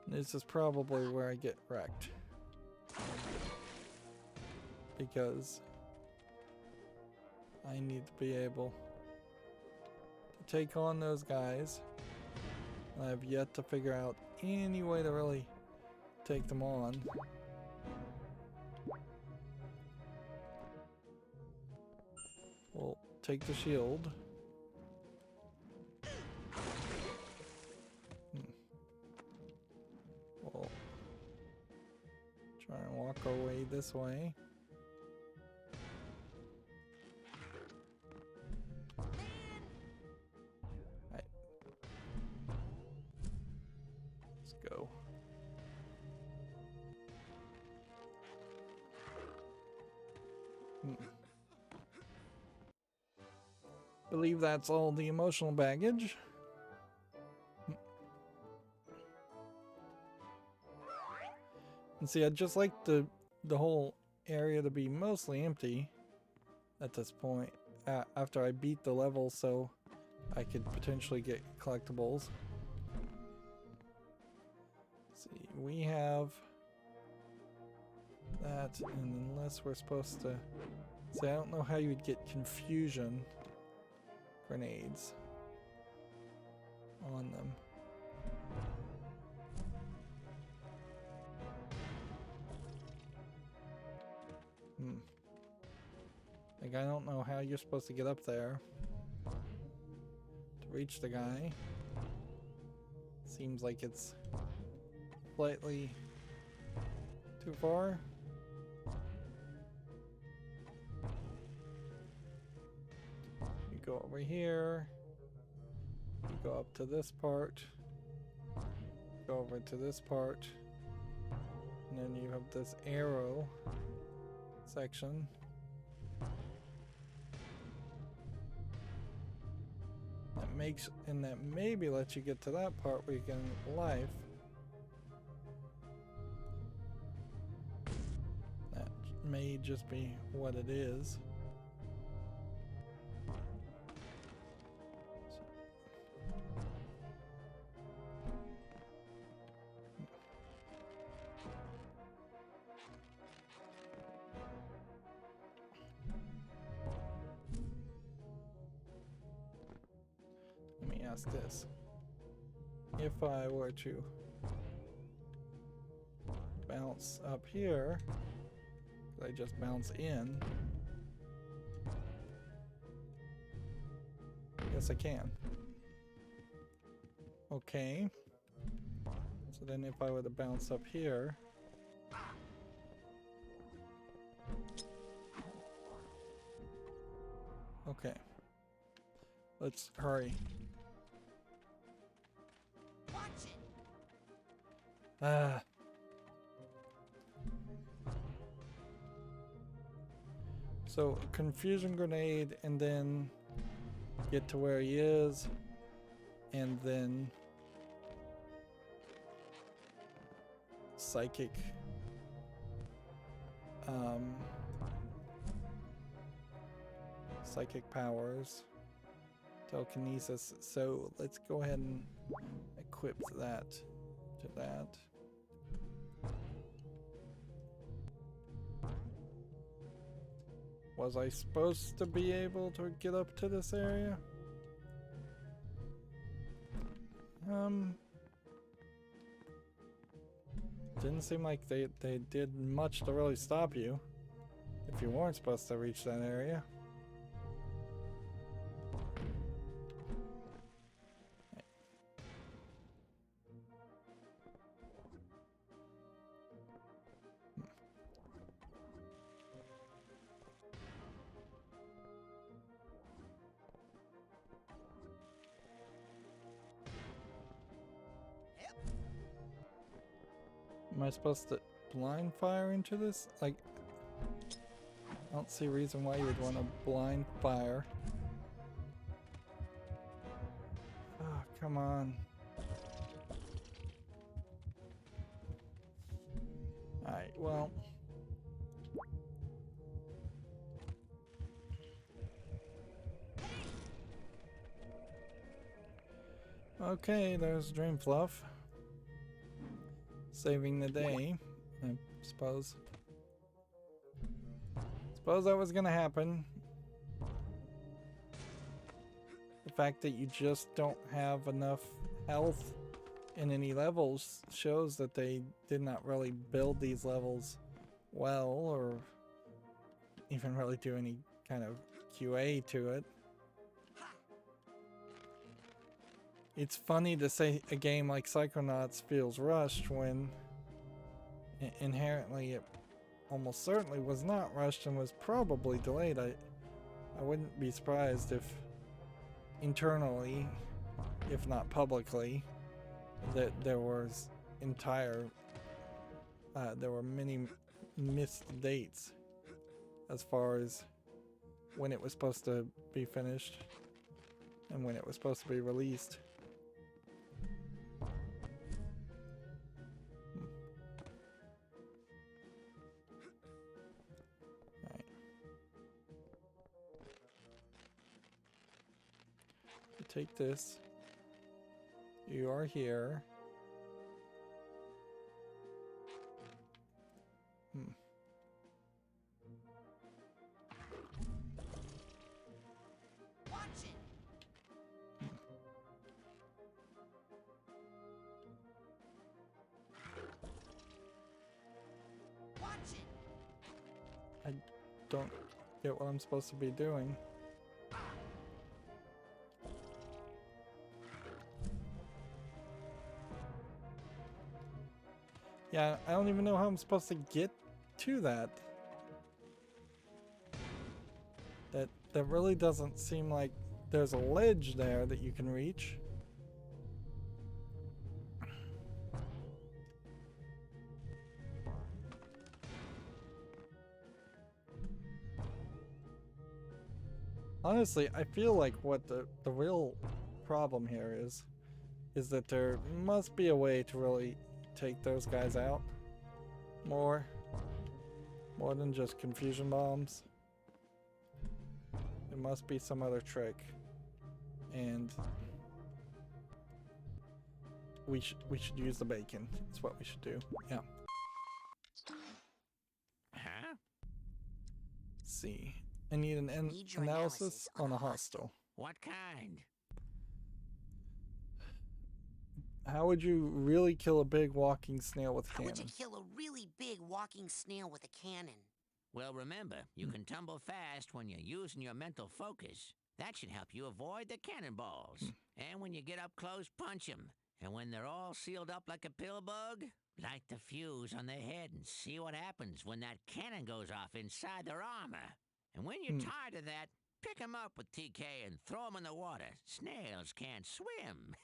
S1: This is probably where I get wrecked, because I need to be able to take on those guys. I have yet to figure out any way to really take them on. We'll take the shield. We'll try and walk our way this way. Right. Let's go. Believe that's all the emotional baggage. And see, I'd just like the whole area to be mostly empty at this point, after I beat the level, so I could potentially get collectibles. Let's see, we have that, and unless we're supposed to... See, I don't know how you'd get confusion grenades on them. Like, I don't know how you're supposed to get up there to reach the guy. Seems like it's slightly too far. You go over here. You go up to this part. Go over to this part. And then you have this arrow section. That maybe lets you get to that part where you can life. That may just be what it is. Ask this. If I were to bounce up here, could I just bounce in? Yes, I can. Okay. So then if I were to bounce up here, okay. Let's hurry. So confusion grenade, and then get to where he is, and then psychic psychic powers, telekinesis. So let's go ahead and equip that to that. Was I supposed to be able to get up to this area? Didn't seem like they did much to really stop you if you weren't supposed to reach that area. Am I supposed to blind fire into this? Like, I don't see a reason why you would want to blind fire. Oh, come on. Alright, well. Okay, there's Dream Fluff. Saving the day, I suppose. Suppose that was gonna happen. The fact that you just don't have enough health in any levels shows that they did not really build these levels well, or even really do any kind of QA to it. It's funny to say a game like Psychonauts feels rushed when inherently it almost certainly was not rushed and was probably delayed. I wouldn't be surprised if internally, if not publicly, that there was there were many missed dates as far as when it was supposed to be finished and when it was supposed to be released. Take this. You are here.
S3: Watch it. Watch it.
S1: I don't get what I'm supposed to be doing. Yeah, I don't even know how I'm supposed to get to that. That really doesn't seem like there's a ledge there that you can reach. Honestly, I feel like what the real problem here is that there must be a way to really take those guys out more than just confusion bombs. There must be some other trick, and we should use the bacon. That's what we should do. Yeah.
S8: Huh?
S1: Let's see. I need an analysis on a hostile.
S8: What kind?
S1: How would you really kill a big walking snail with a
S3: How
S1: cannon?
S3: would you kill a really big walking snail with a cannon?
S11: Well, remember, you can tumble fast when you're using your mental focus. That should help you avoid the cannonballs. And when you get up close, punch them. And when they're all sealed up like a pill bug, light the fuse on their head and see what happens when that cannon goes off inside their armor. And when you're tired of that, pick them up with TK and throw them in the water. Snails can't swim.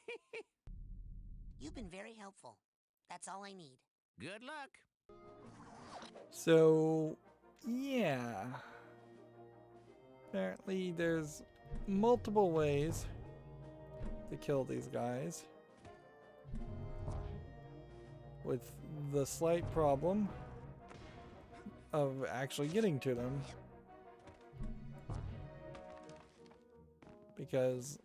S3: You've been very helpful. That's all I need.
S11: Good luck.
S1: So, yeah. Apparently there's multiple ways to kill these guys, with the slight problem of actually getting to them. because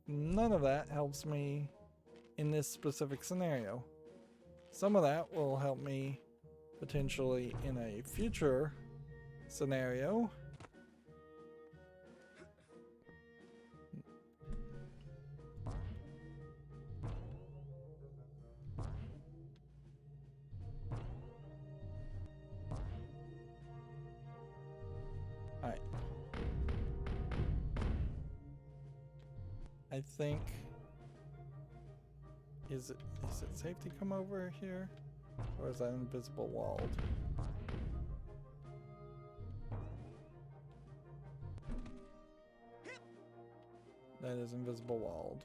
S1: none of that helps me in this specific scenario. Some of that will help me potentially in a future scenario. Alright. I think is it safe to come over here? Or is that invisible walled? That is invisible walled.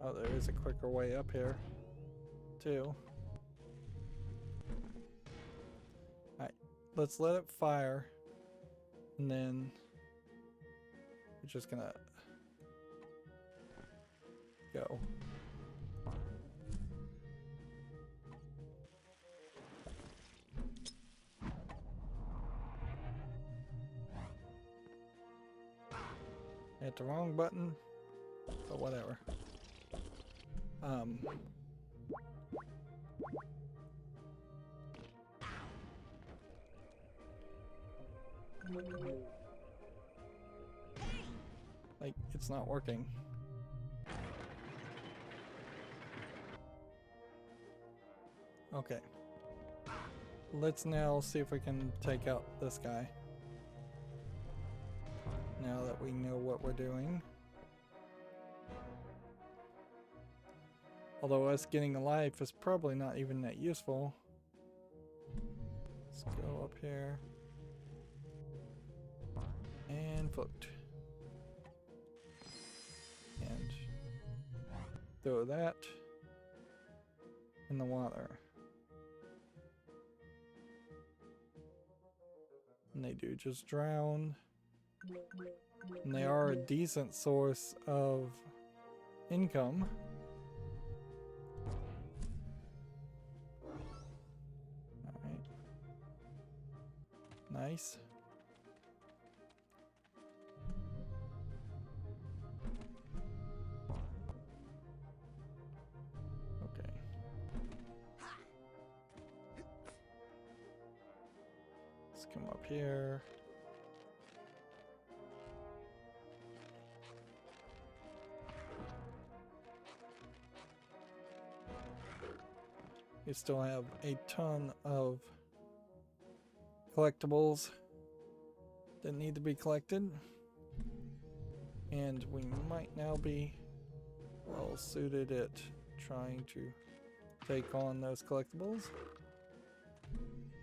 S1: Oh, there is a quicker way up here, too. Alright, let's let it fire, and then we're just gonna go. Hit the wrong button, but whatever. Like, it's not working. Okay. Let's now see if we can take out this guy. Now that we know what we're doing. Although us getting a life is probably not even that useful. Let's go up here. And float. And throw that in the water. And they do just drown. And they are a decent source of income. Alright. Nice. Okay. Let's come up here. We still have a ton of collectibles that need to be collected, and we might now be well suited at trying to take on those collectibles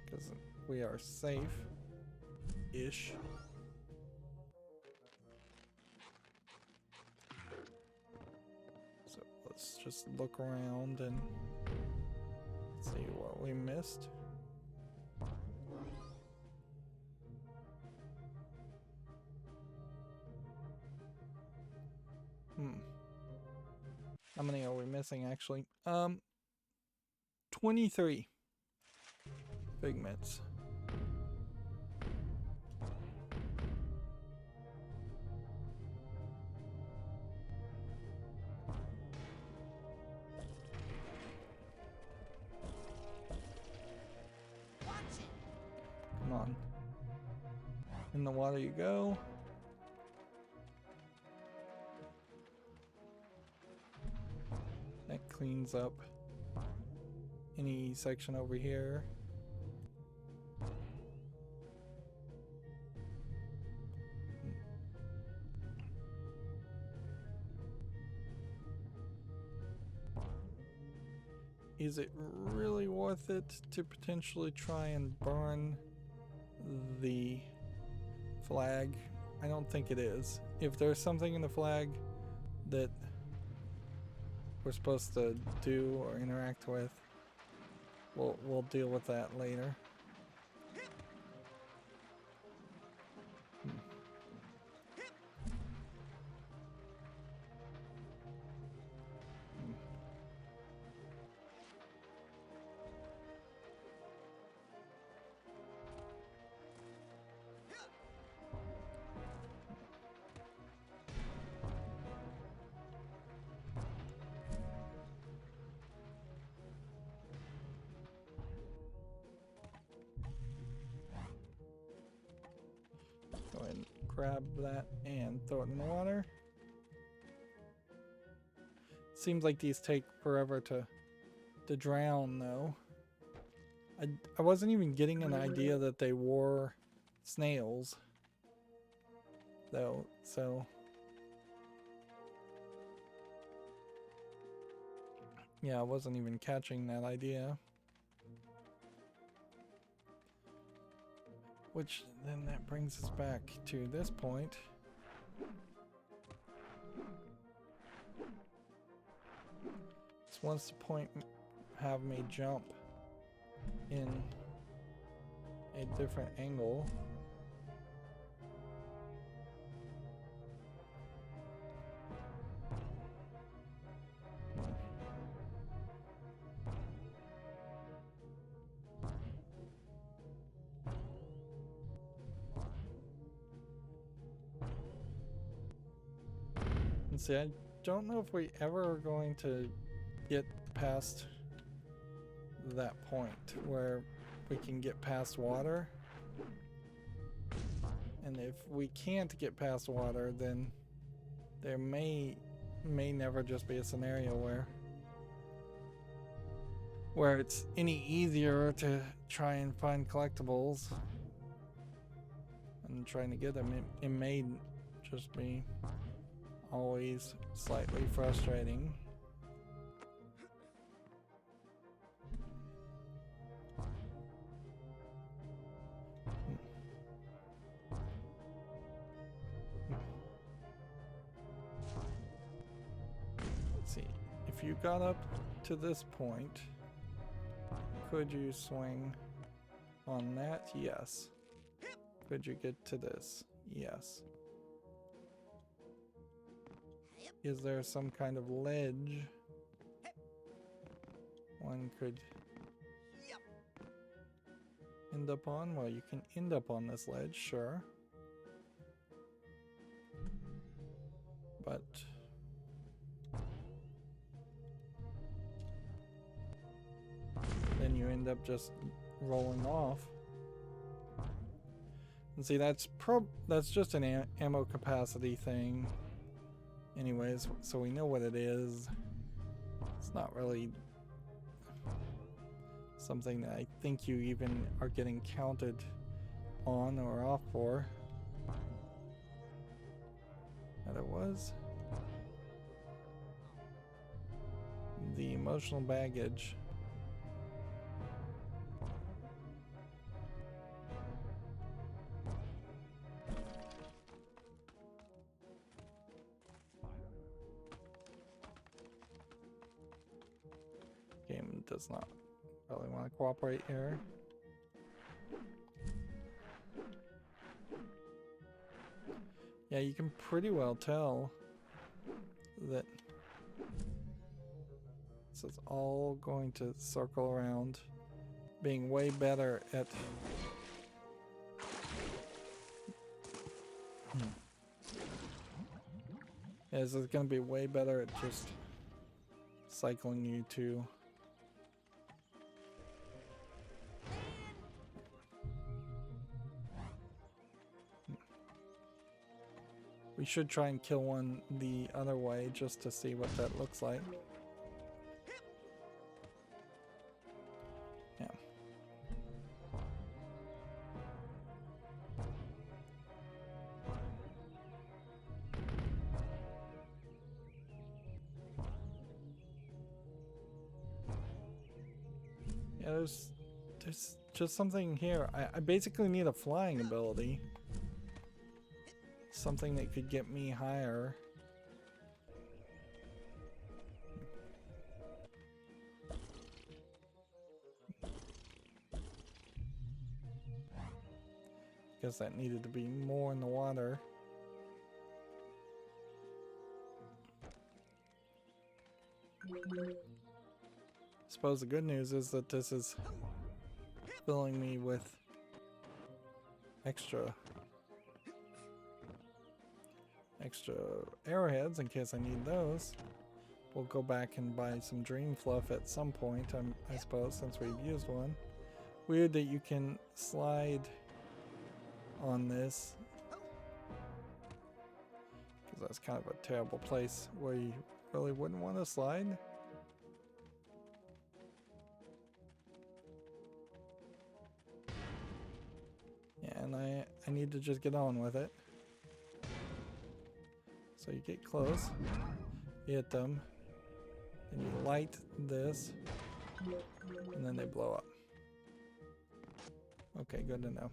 S1: because we are safe-ish. So let's just look around and see what we missed. How many are we missing actually? 23 figments. Come on. In the water you go. That cleans up any section over here. Is it really worth it to potentially try and burn the flag? I don't think it is. If there's something in the flag that we're supposed to do or interact with, we'll deal with that later. grab that and throw it in the water. Seems like these take forever to drown though. I wasn't even getting an idea that they wore snails though, so yeah, I wasn't even catching that idea. Which then that brings us back to this point. So once the point have me jump in a different angle. And see, I don't know if we ever are going to get past that point where we can get past water. And if we can't get past water, then there may never just be a scenario where it's any easier to try and find collectibles and trying to get them. It may just be always slightly frustrating. Let's see. If you got up to this point, could you swing on that? Yes. Could you get to this? Yes. Is there some kind of ledge one could end up on? Well, you can end up on this ledge, sure. But then you end up just rolling off. And see, that's just an ammo capacity thing. Anyways, so we know what it is. It's not really something that I think you even are getting counted on or off for. That it was. The emotional baggage. Game does not really want to cooperate here. Yeah, you can pretty well tell that this is all going to circle around being way better at yeah, this is going to be way better at just cycling you to we should try and kill one the other way just to see what that looks like. Yeah. Yeah, there's just something here. I basically need a flying ability. Something that could get me higher. Guess that needed to be more in the water. Suppose the good news is that this is filling me with extra arrowheads in case I need those. We'll go back and buy some dream fluff at some point, I suppose, since we've used one. Weird that you can slide on this That's kind of a terrible place where you really wouldn't want to slide. Yeah, and I need to just get on with it. So you get close, you hit them, then you light this, and then they blow up. Okay, good to know.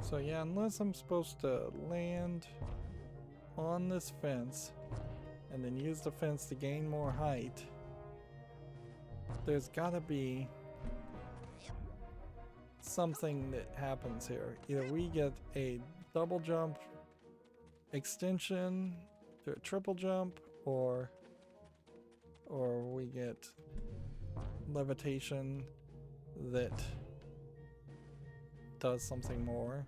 S1: So yeah, unless I'm supposed to land on this fence and then use the fence to gain more height, there's gotta be something that happens here. Either we get a double jump extension to a triple jump, or we get levitation that does something more.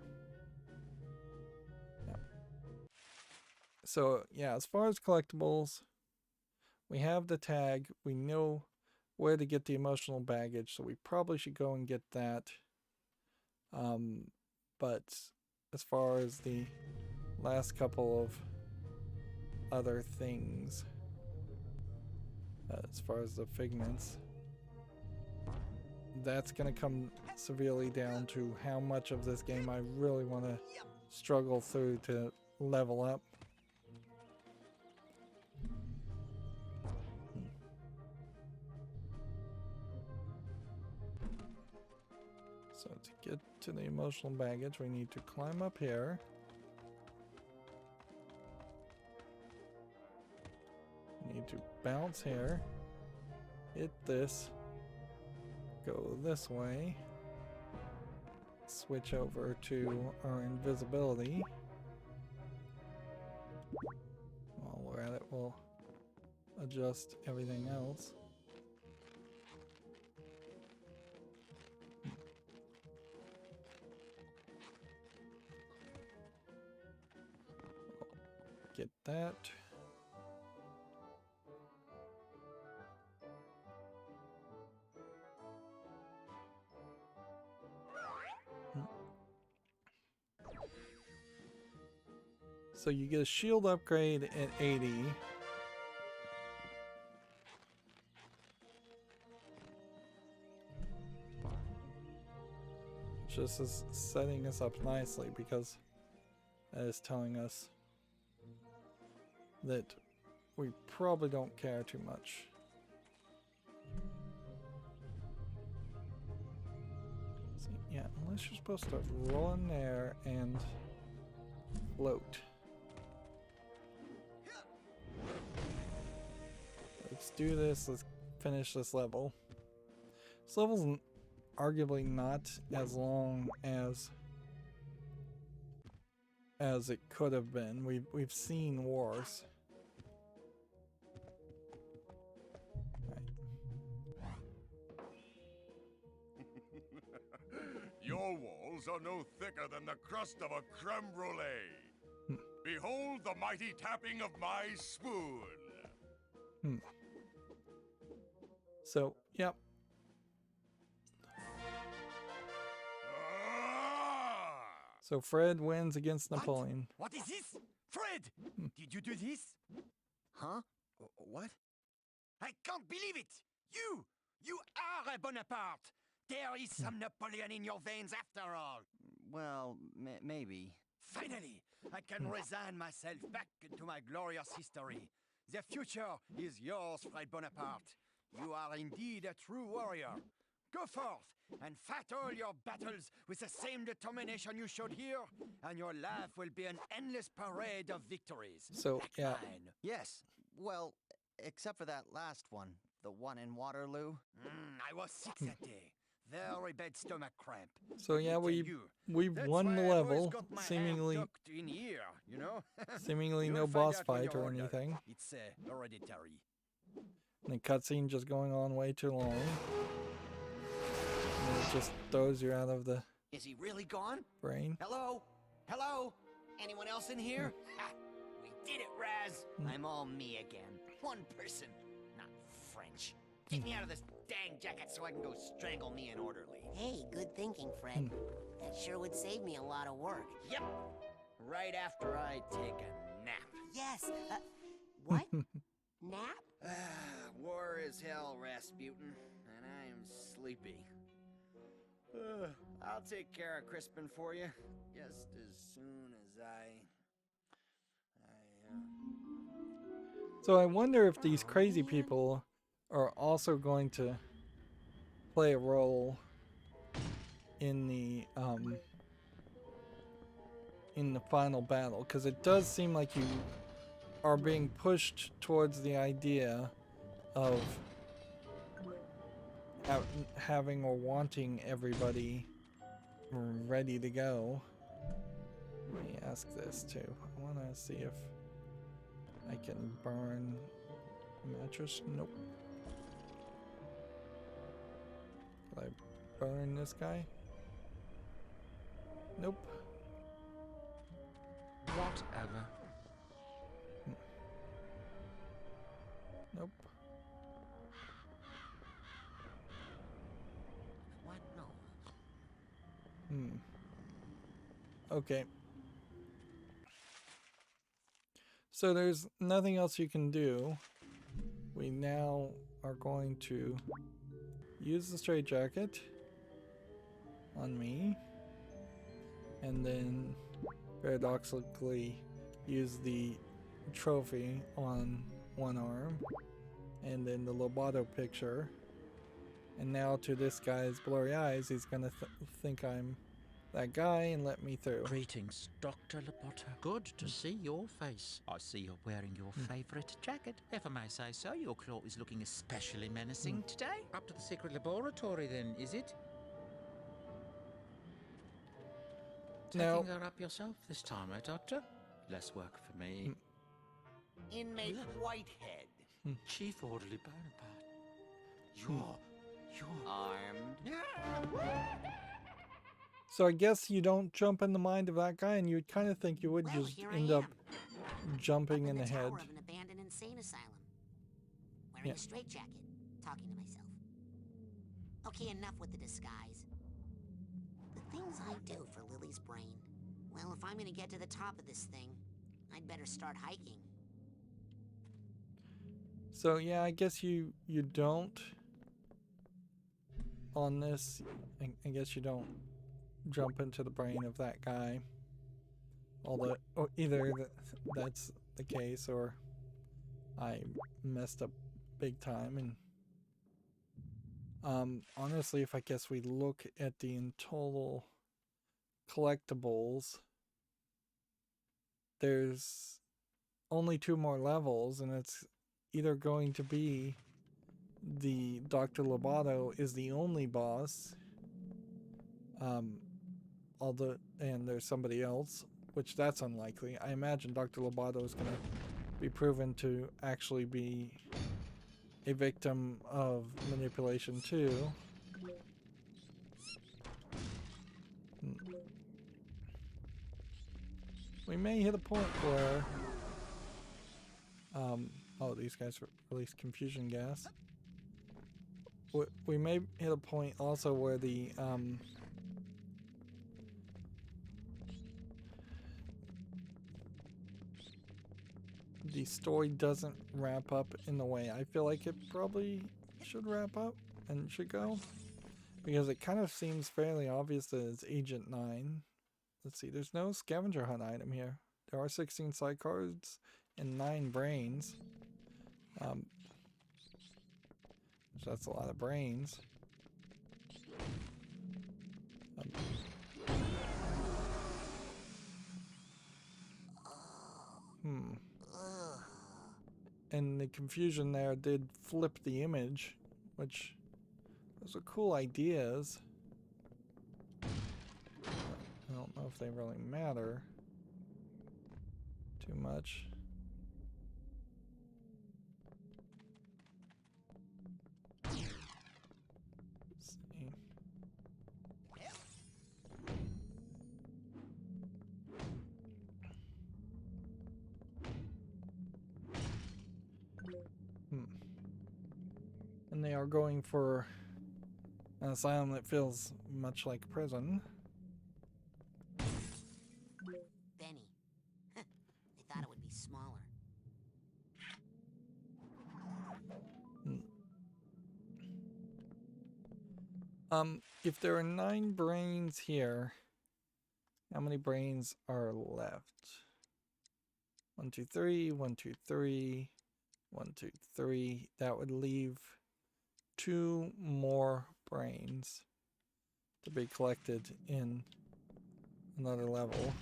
S1: Yeah. So yeah, as far as collectibles, we have the tag. We know where to get the emotional baggage, so we probably should go and get that. But as far as the last couple of other things, as far as the figments, that's going to come severely down to how much of this game I really want to struggle through to level up. So to get to the emotional baggage, we need to climb up here. We need to bounce here, hit this, go this way, switch over to our invisibility. While we're at it, we'll adjust everything else. Get that. So you get a shield upgrade at 80. Just is setting us up nicely, because that is telling us that we probably don't care too much. So, yeah, unless you're supposed to roll in there and float. Let's do this. Let's finish this level. This level's arguably not as long as it could have been. We've seen wars.
S2: Your walls are no thicker than the crust of a creme brulee. Behold the mighty tapping of my spoon.
S1: So, yep. So Fred wins against Napoleon.
S8: What is this? Fred! Did you do this? Huh? What? I can't believe it! You are a Bonaparte! There is some Napoleon in your veins after all.
S12: Well, maybe.
S8: Finally, I can resign myself back into my glorious history. The future is yours, Fred Bonaparte. You are indeed a true warrior. Go forth and fight all your battles with the same determination you showed here, and your life will be an endless parade of victories.
S1: So,
S8: like
S1: yeah.
S8: mine.
S12: Yes. Well, except for that last one. The one in Waterloo.
S8: I was sick that day. Very bad stomach cramp.
S1: So yeah, we've
S8: That's
S1: won the
S8: why I always
S1: level.
S8: got my hand
S1: Seemingly
S8: tucked in here, you know?
S1: seemingly
S8: You'll
S1: no
S8: find
S1: boss
S8: out when
S1: fight
S8: you're
S1: or
S8: older.
S1: anything.
S8: It's hereditary.
S1: And the cutscene just going on way too long. And it just throws you out of the
S8: Is he really gone?
S1: brain.
S8: Hello? Hello? Anyone else in here? Ha! We did it, Raz! I'm all me again. One person. Not French. Get me out of this dang jacket so I can go strangle me an orderly.
S3: Hey, good thinking, Fred. That sure would save me a lot of work.
S8: Yep. Right after I take a nap.
S3: Yes. What? Nap?
S8: War is hell, Rasputin, and I am sleepy. I'll take care of Crispin for you, just as soon as
S1: So I wonder if these crazy people are also going to play a role in the final battle, because it does seem like you are being pushed towards the idea of having or wanting everybody ready to go. Let me ask this too. I want to see if I can burn a mattress. Nope. Could I burn this guy? Nope.
S13: Whatever.
S1: Nope.
S8: What? No.
S1: Okay. So there's nothing else you can do. We now are going to use the straitjacket on me, and then paradoxically use the trophy on one arm, and then the Lobato picture. And now to this guy's blurry eyes, he's gonna think I'm that guy and let me through.
S13: Greetings, Dr. Lobato. Good to see your face. I see you're wearing your favorite jacket. If I may say so, your cloak is looking especially menacing today. Up to the secret laboratory then, is it?
S1: Now,
S13: Taking her up yourself this time, eh, Doctor? Less work for me.
S8: Inmate Whitehead.
S13: Chief Orderly Bonaparte. You're
S8: Armed.
S1: so I guess you don't jump in the mind of that guy, and you'd kind of think you would
S3: Well,
S1: just
S3: here
S1: end
S3: I
S1: up jumping in the head.
S3: Tower of an abandoned insane asylum. Wearing a straitjacket, talking to myself. Okay, enough with the disguise. The things I do for Lily's brain. Well, if I'm gonna get to the top of this thing, I'd better start hiking.
S1: So yeah, I guess you don't on this. I guess you don't jump into the brain of that guy. Although, or either that's the case, or I messed up big time. And honestly, if I guess we look at the in total collectibles, there's only 2 more levels, and it's either going to be the Dr. Lobato is the only boss, although, and there's somebody else, which that's unlikely. I imagine Dr. Lobato is going to be proven to actually be a victim of manipulation too. We may hit a point where oh, these guys release confusion gas. We may hit a point also where the story doesn't wrap up in the way I feel like it probably should wrap up and should go, because it kind of seems fairly obvious that it's Agent 9. Let's see, there's no scavenger hunt item here. There are 16 side cards and 9 brains. So that's a lot of brains. And the confusion there did flip the image, which those are cool ideas. I don't know if they really matter too much. And they are going for an asylum that feels much like a prison.
S3: Benny. They thought it would be smaller.
S1: If there are 9 brains here, how many brains are left? 1, 2, 3, 1, 2, 3, 1, 2, 3. That would leave 2 more brains to be collected in another level.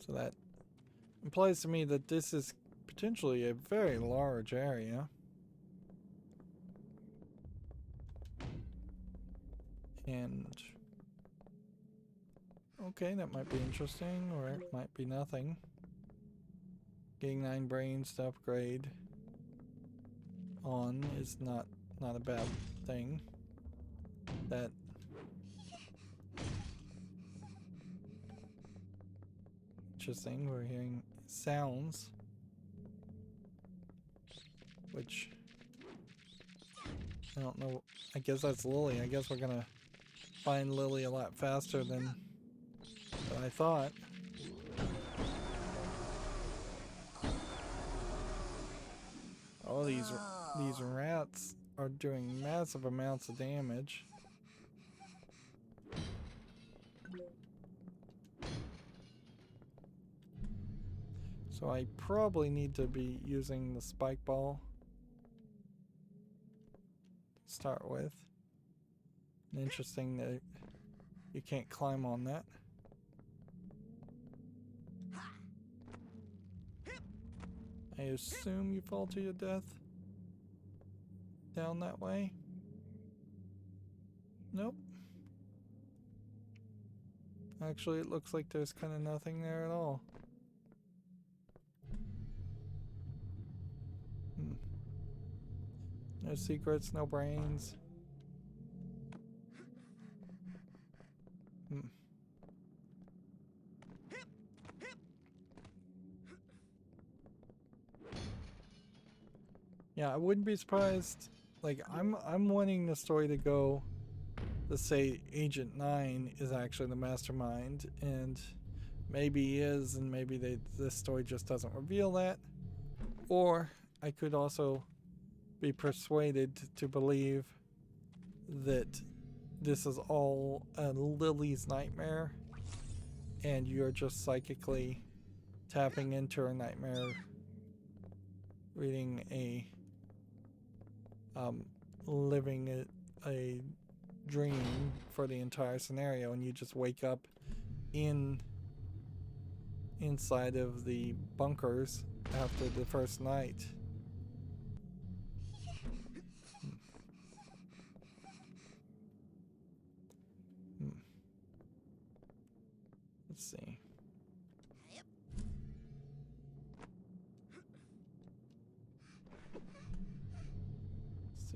S1: So that implies to me that this is potentially a very large area. And okay, that might be interesting, or it might be nothing. Getting 9 brains to upgrade on is not a bad thing. That interesting, we're hearing sounds, which I don't know. I guess that's Lily. I guess we're gonna find Lily a lot faster than I thought. Oh, these rats are doing massive amounts of damage. So I probably need to be using the spike ball to start with. And interesting that you can't climb on that. I assume you fall to your death down that way. Nope. Actually, it looks like there's kind of nothing there at all. No secrets, no brains. Yeah, I wouldn't be surprised. Like, I'm wanting the story to go to say Agent 9 is actually the mastermind, and maybe he is, and maybe this story just doesn't reveal that. Or I could also be persuaded to believe that this is all Lily's nightmare, and you're just psychically tapping into her nightmare, reading living a dream for the entire scenario, and you just wake up inside of the bunkers after the first night. Let's see.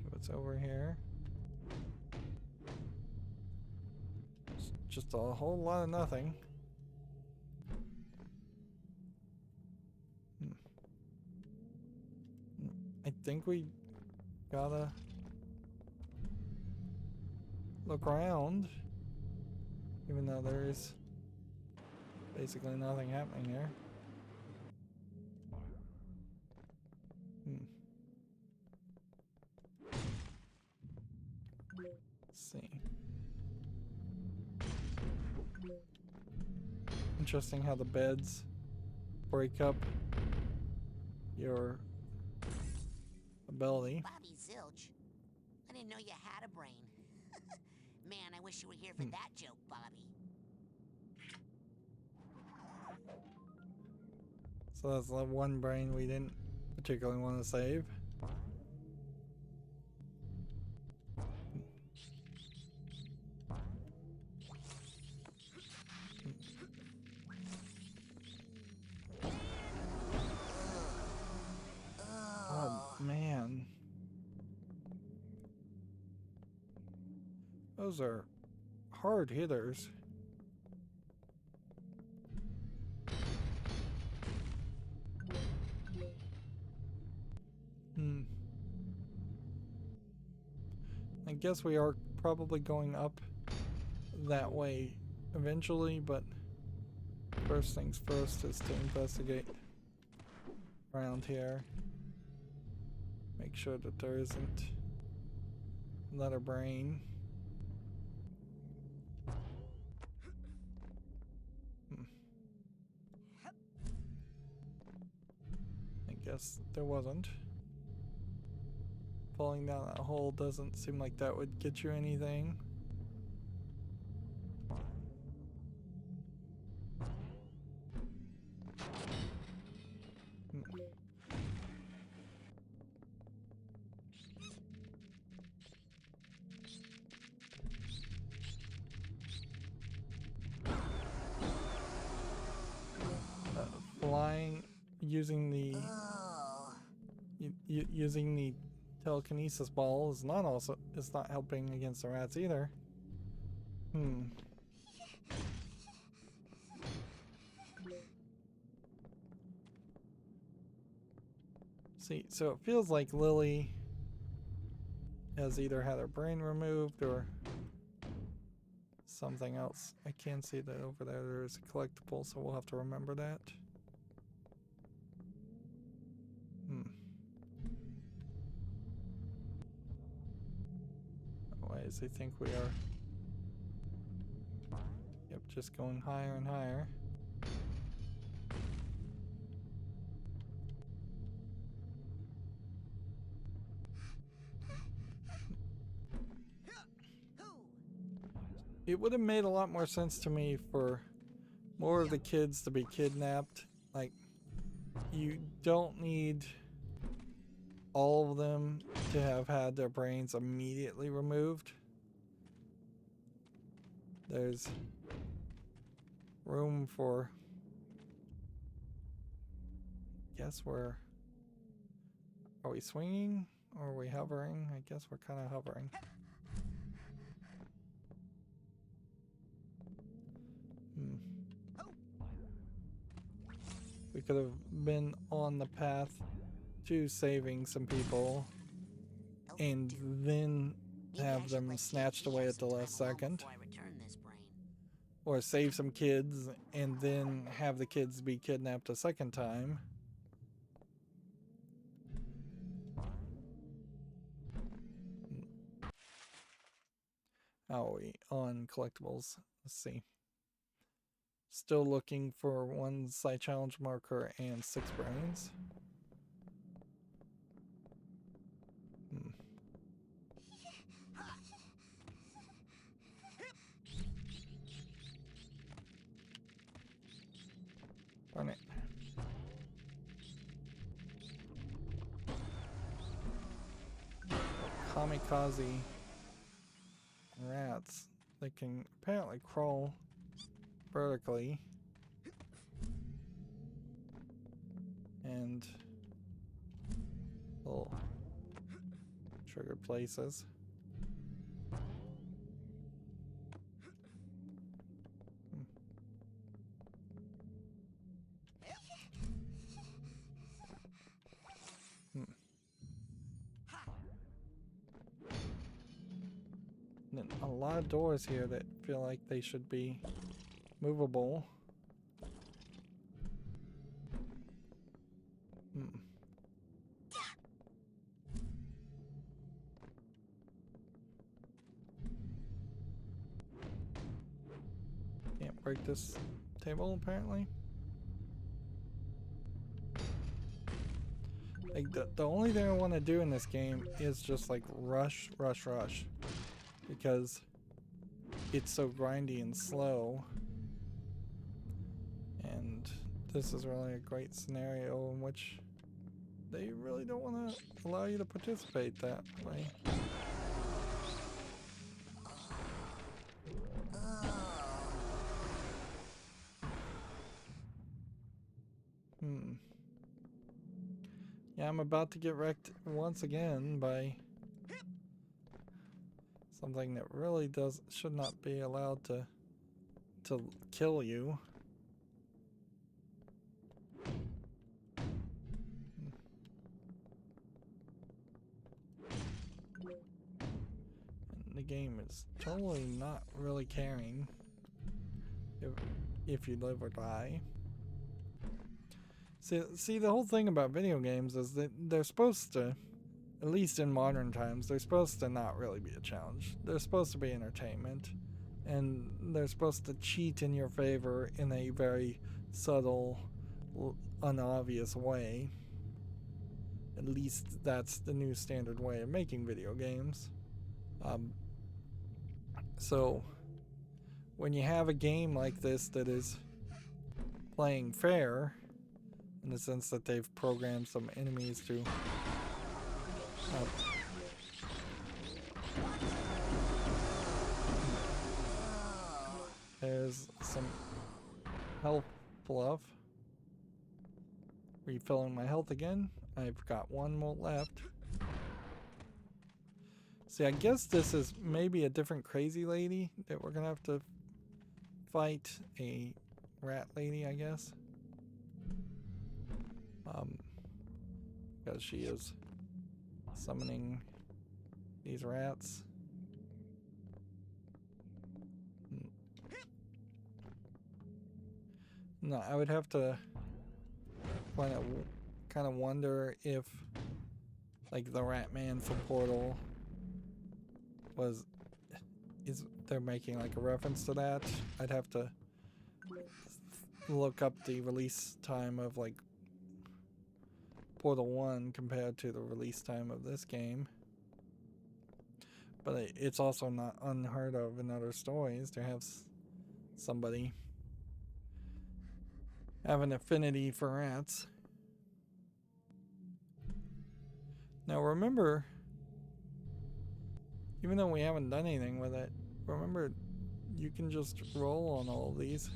S1: What's over here? It's just a whole lot of nothing. I think we gotta look around, even though there is basically nothing happening here. See. Interesting how the beds break up your ability.
S3: Bobby Zilch, I didn't know you had a brain. Man, I wish you were here for that joke, Bobby.
S1: So that's the one brain we didn't particularly want to save. Man, those are hard hitters. I guess we are probably going up that way eventually, but first things first is to investigate around here. Make sure that there isn't another brain. I guess there wasn't. Falling down that hole doesn't seem like that would get you anything. Flying using the using the telekinesis ball is not helping against the rats either. See, so it feels like Lily has either had her brain removed or something else. I can see that over there is a collectible, so we'll have to remember that. Otherwise, I think we are, yep, just going higher and higher. It would have made a lot more sense to me for more of the kids to be kidnapped. Like, you don't need all of them to have had their brains immediately removed. There's room for, I guess are we swinging or are we hovering? I guess we're kind of hovering. We could have been on the path to saving some people and then have them snatched away at the last second. Or save some kids and then have the kids be kidnapped a second time. How are we on collectibles? Let's see. Still looking for 1 side challenge marker and 6 brains. Darn it. Kamikaze rats. They can apparently crawl vertically and little trigger places. And a lot of doors here that feel like they should be movable. Can't break this table apparently. Like the only thing I want to do in this game is just like rush, because it's so grindy and slow. And this is really a great scenario in which they really don't want to allow you to participate that way. Yeah, I'm about to get wrecked once again by something that really should not be allowed to kill you. game is totally not really caring if you live or die. See, the whole thing about video games is that they're supposed to, at least in modern times, they're supposed to not really be a challenge. They're supposed to be entertainment, and they're supposed to cheat in your favor in a very subtle, unobvious way. At least that's the new standard way of making video games. So when you have a game like this that is playing fair, in the sense that they've programmed some enemies to there's some health fluff. Refilling my health again. I've got one more left. See, I guess this is maybe a different crazy lady that we're gonna have to fight. A rat lady, I guess. Because she is summoning these rats. No, I would have to kind of wonder if, like, the Rat Man from Portal is they're making like a reference to that. I'd have to look up the release time of like Portal 1 compared to the release time of this game. But it's also not unheard of in other stories to have somebody have an affinity for rats. Now remember, even though we haven't done anything with it, remember you can just roll on all of these.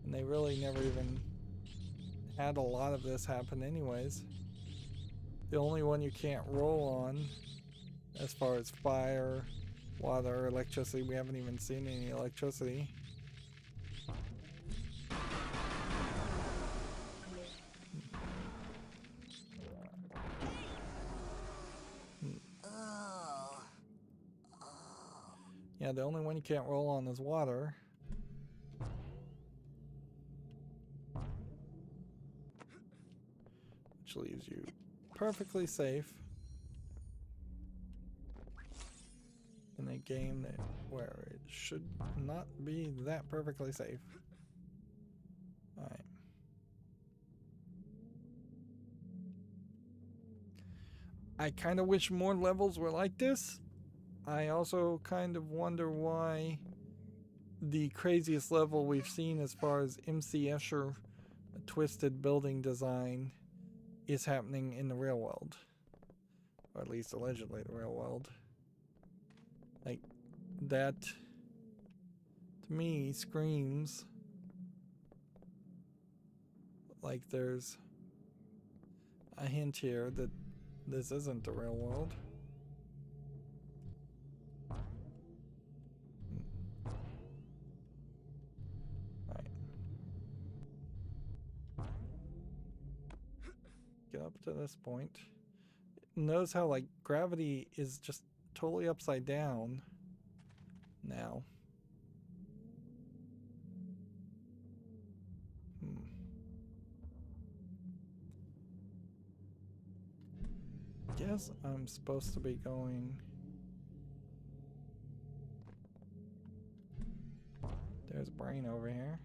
S1: And they really never even had a lot of this happen anyways. The only one you can't roll on, as far as fire, water, electricity, we haven't even seen any electricity. Yeah, the only one you can't roll on is water. Which leaves you perfectly safe in a game where it should not be that perfectly safe. Alright. I kind of wish more levels were like this. I also kind of wonder why the craziest level we've seen as far as MC Escher twisted building design is happening in the real world. Or at least allegedly the real world. Like, that to me screams like there's a hint here that this isn't the real world. Get up to this point. Notice how, like, gravity is just totally upside down now. Guess I'm supposed to be going. There's a brain over here.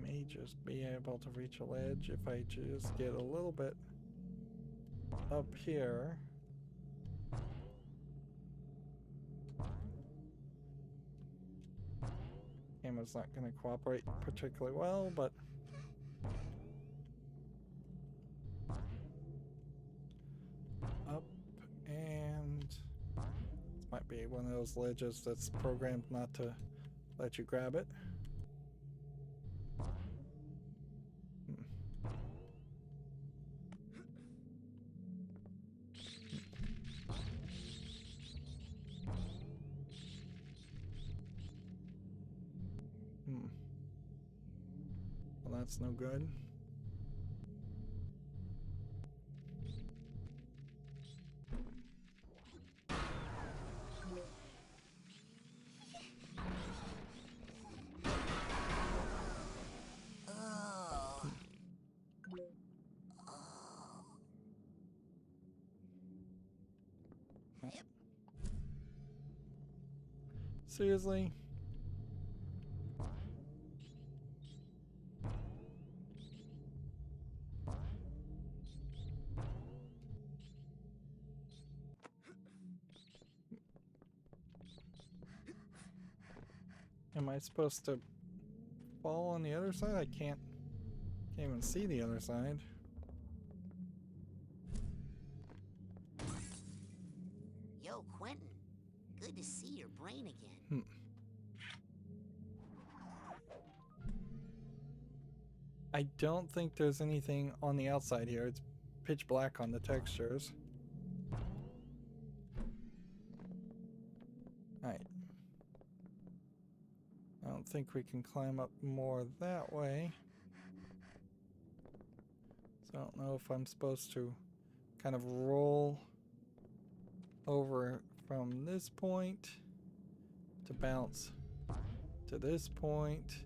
S1: May just be able to reach a ledge if I just get a little bit up here. Camera's not going to cooperate particularly well, but up, and this might be one of those ledges that's programmed not to let you grab it. Well, that's no good. Seriously? Am I supposed to fall on the other side? I can't even see the other side.
S3: Yo, Quentin. Good to see your brain again.
S1: I don't think there's anything on the outside here. It's pitch black on the textures. Alright. I don't think we can climb up more that way. So I don't know if I'm supposed to kind of roll over from this point to bounce to this point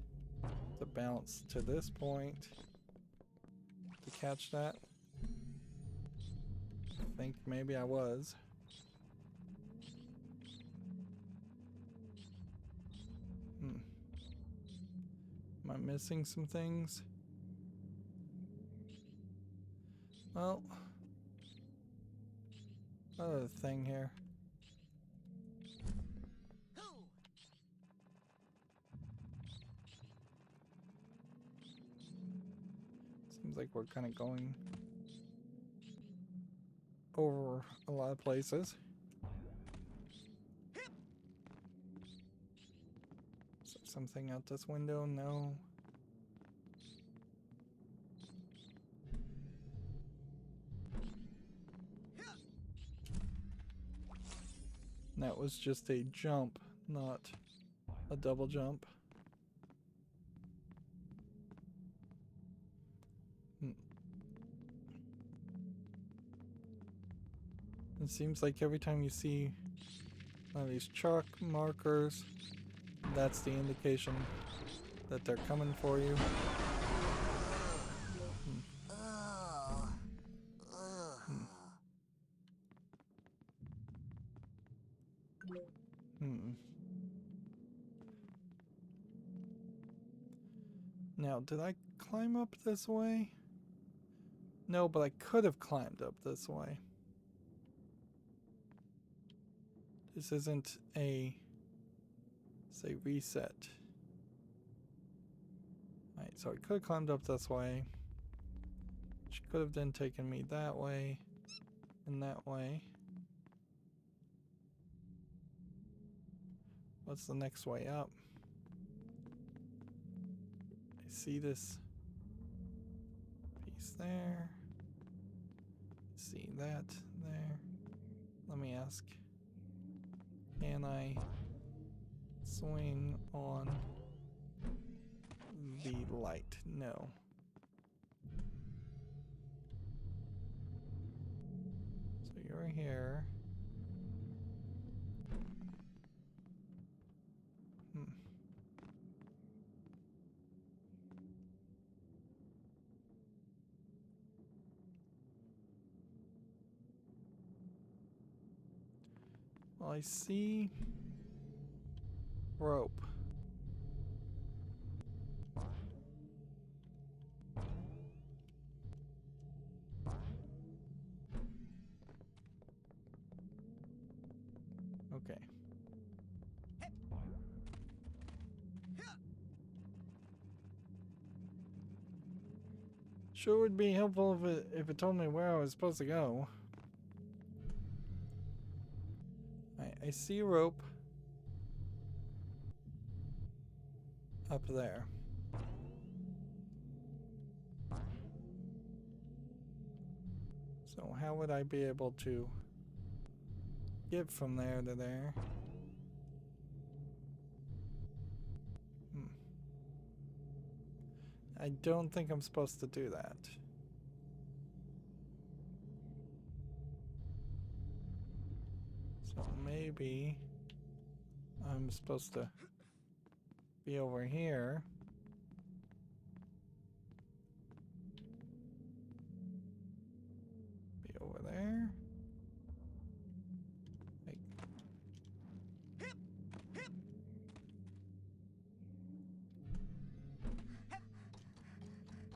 S1: to bounce to this point to catch that. I think maybe I was. Am I missing some things? Well, another thing here. Seems like we're kind of going over a lot of places. Is there something out this window? No. That was just a jump, not a double jump. It seems like every time you see one of these chalk markers, that's the indication that they're coming for you. Now, did I climb up this way? No, but I could have climbed up this way. This isn't a, say, reset. Alright, so I could have climbed up this way, which could have then taken me that way and that way. What's the next way up? I see this piece there. See that there. Let me ask. Can I swing on the light? No. So you're here. Well, I see rope. Okay. Sure would be helpful if it told me where I was supposed to go. I see rope up there. So how would I be able to get from there to there? I don't think I'm supposed to do that. So maybe I'm supposed to be over here. Be over there. Like.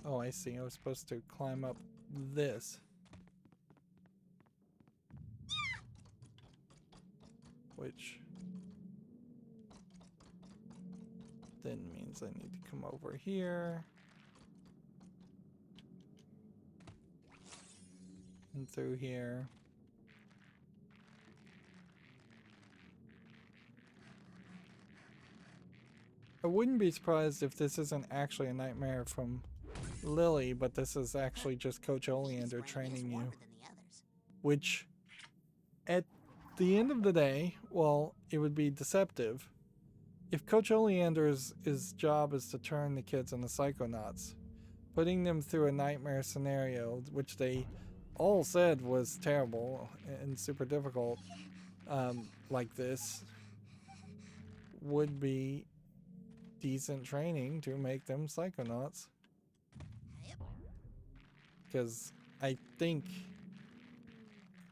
S1: Oh, I see. I was supposed to climb up this. Which then means I need to come over here. And through here. I wouldn't be surprised if this isn't actually a nightmare from Lily, but this is actually just Coach Oleander training you. Which, at the end of the day, well, it would be deceptive. If Coach Oleander's job is to turn the kids into Psychonauts, putting them through a nightmare scenario, which they all said was terrible and super difficult, like this, would be decent training to make them Psychonauts. Because I think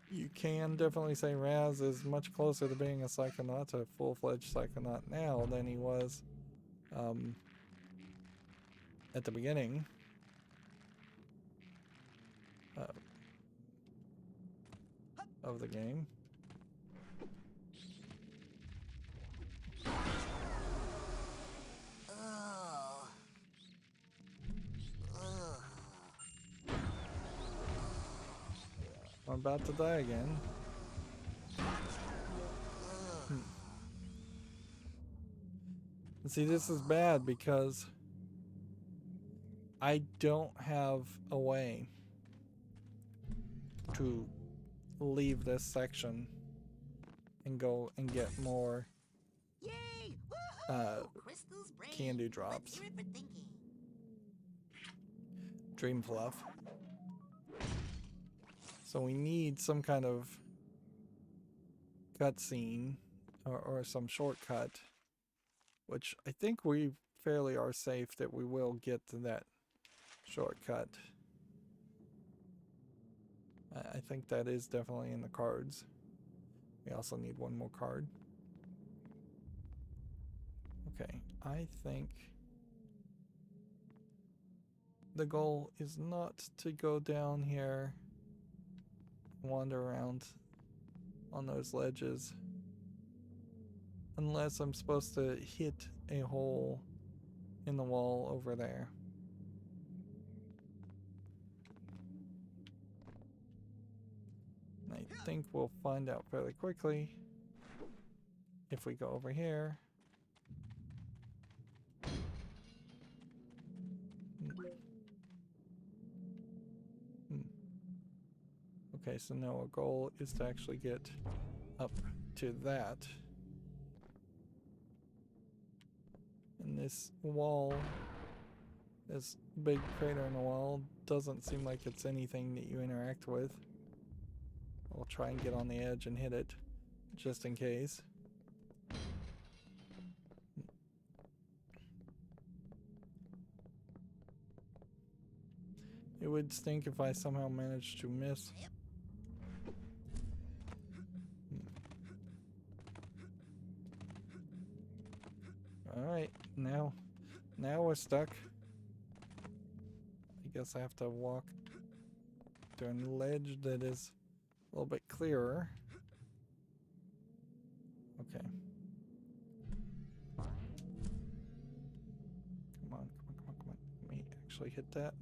S1: you can definitely say Raz is much closer to being a Psychonaut, a full-fledged Psychonaut now than he was at the beginning. Of the game. I'm about to die again. And see, this is bad because I don't have a way to leave this section and go and get more candy drops. Dream fluff. So we need some kind of cutscene or some shortcut, which I think we fairly are safe that we will get to that shortcut. I think that is definitely in the cards. We also need one more card. Okay, I think the goal is not to go down here, wander around on those ledges, unless I'm supposed to hit a hole in the wall over there. I think we'll find out fairly quickly if we go over here. Okay, so now our goal is to actually get up to that. And this wall, this big crater in the wall, doesn't seem like it's anything that you interact with. I'll try and get on the edge and hit it, just in case. It would stink if I somehow managed to miss. Alright, now we're stuck. I guess I have to walk to a ledge that is a little bit clearer. Okay. Come on. Let me actually hit that.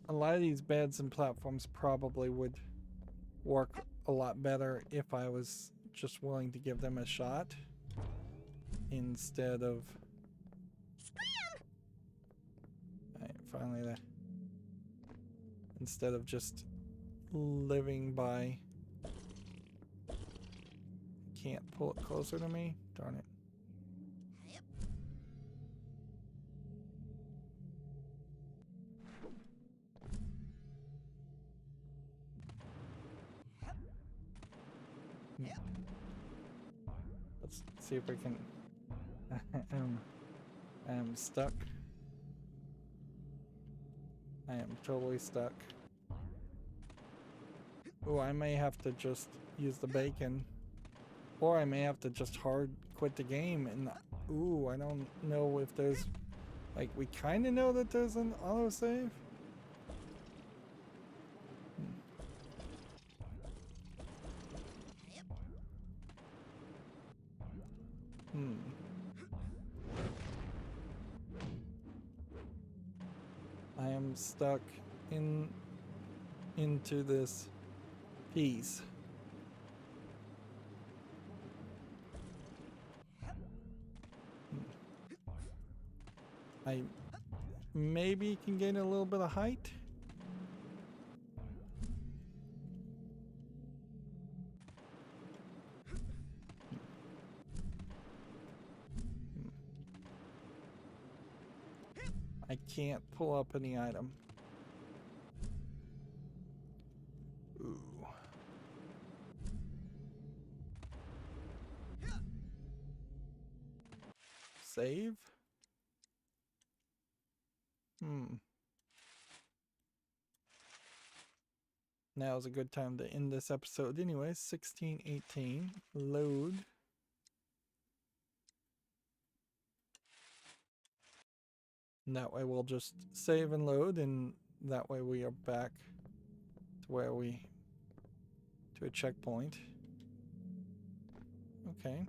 S1: A lot of these beds and platforms probably would work a lot better if I was just willing to give them a shot instead of... Alright, finally there. Instead of just living by... Can't pull it closer to me? Darn it. Let's see if we can... I am stuck. I am totally stuck. Ooh, I may have to just use the bacon. Or I may have to just hard quit the game and ooh, I don't know if there's like we kinda know that there's an autosave. I am stuck into this piece. I maybe can gain a little bit of height. I can't pull up any item. Ooh. Save? Now is a good time to end this episode anyway. 16:18. Load. And that way we'll just save and load, and that way we are back to where to a checkpoint. Okay.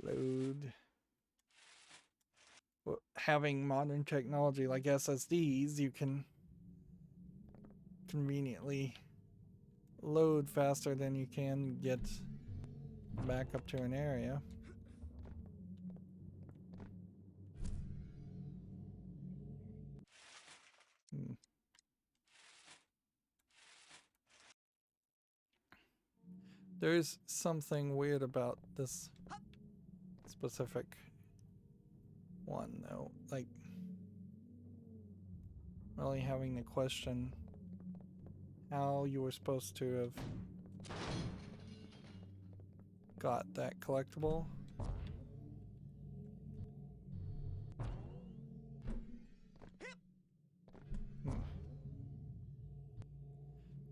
S1: Load. Well, having modern technology like SSDs, you can conveniently load faster than you can get back up to an area. There's something weird about this specific one though, like really having to question how you were supposed to have got that collectible.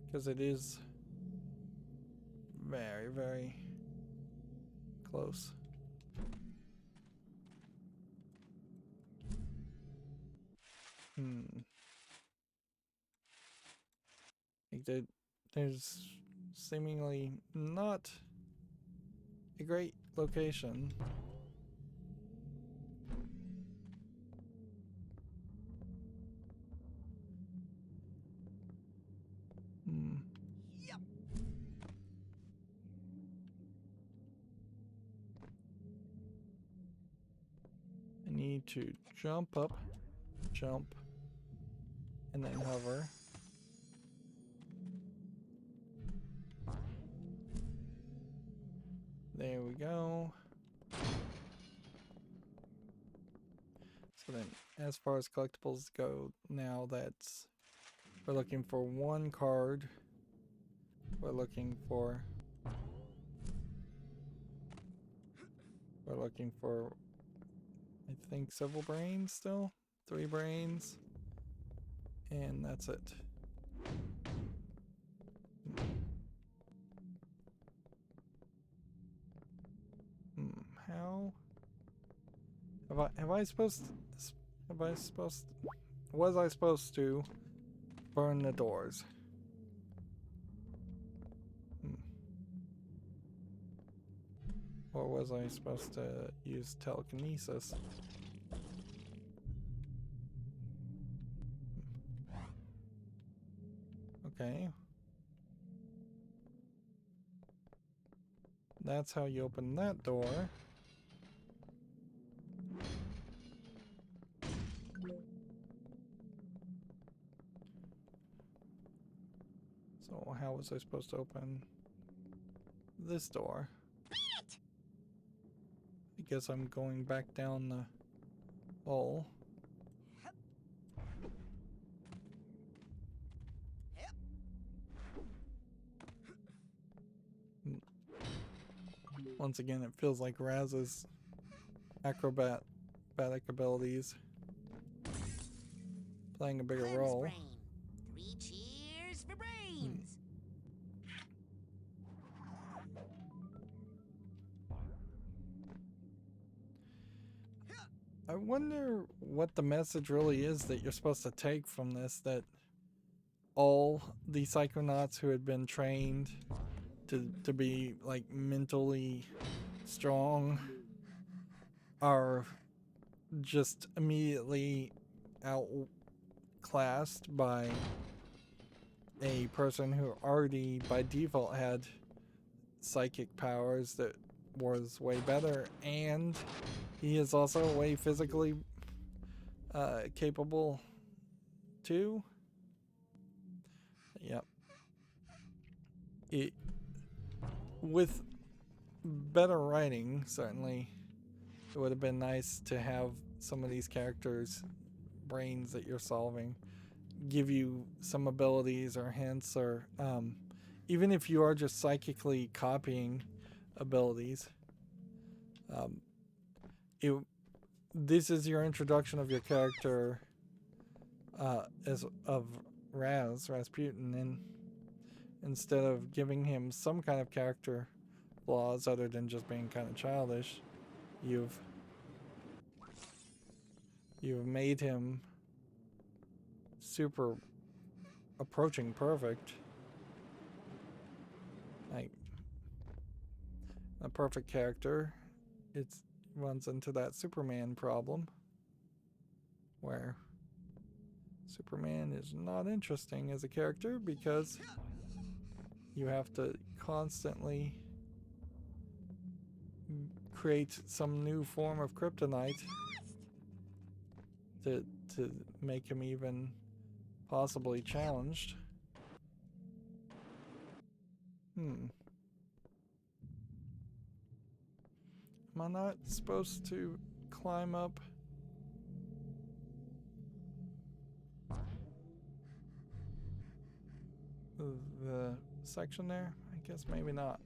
S1: Because it is very, very close. Like there's seemingly not a great location.
S8: Yep.
S1: I need to jump up, jump, and then hover. There we go. So then, as far as collectibles go, now we're looking for one card. We're looking for, I think, several brains still. 3 brains. And that's it. How? Was I supposed to burn the doors? Or was I supposed to use telekinesis? Okay. That's how you open that door. So how was I supposed to open this door? I guess I'm going back down the hole. Once again, it feels like Raz's acrobatic abilities playing a bigger role.
S3: Brain. 3 cheers for brains.
S1: I wonder what the message really is that you're supposed to take from this, that all the Psychonauts who had been trained to be like mentally strong are just immediately outclassed by a person who already by default had psychic powers that was way better, and he is also way physically capable too. Yep. With better writing, certainly, it would have been nice to have some of these characters' brains that you're solving give you some abilities or hints, or even if you are just psychically copying abilities. This is your introduction of your character as of Razputin, and instead of giving him some kind of character flaws other than just being kind of childish, you've made him super approaching perfect. Like a perfect character, it runs into that Superman problem where Superman is not interesting as a character because you have to constantly create some new form of kryptonite to make him even possibly challenged. Am I not supposed to climb up? The section there? I guess maybe not.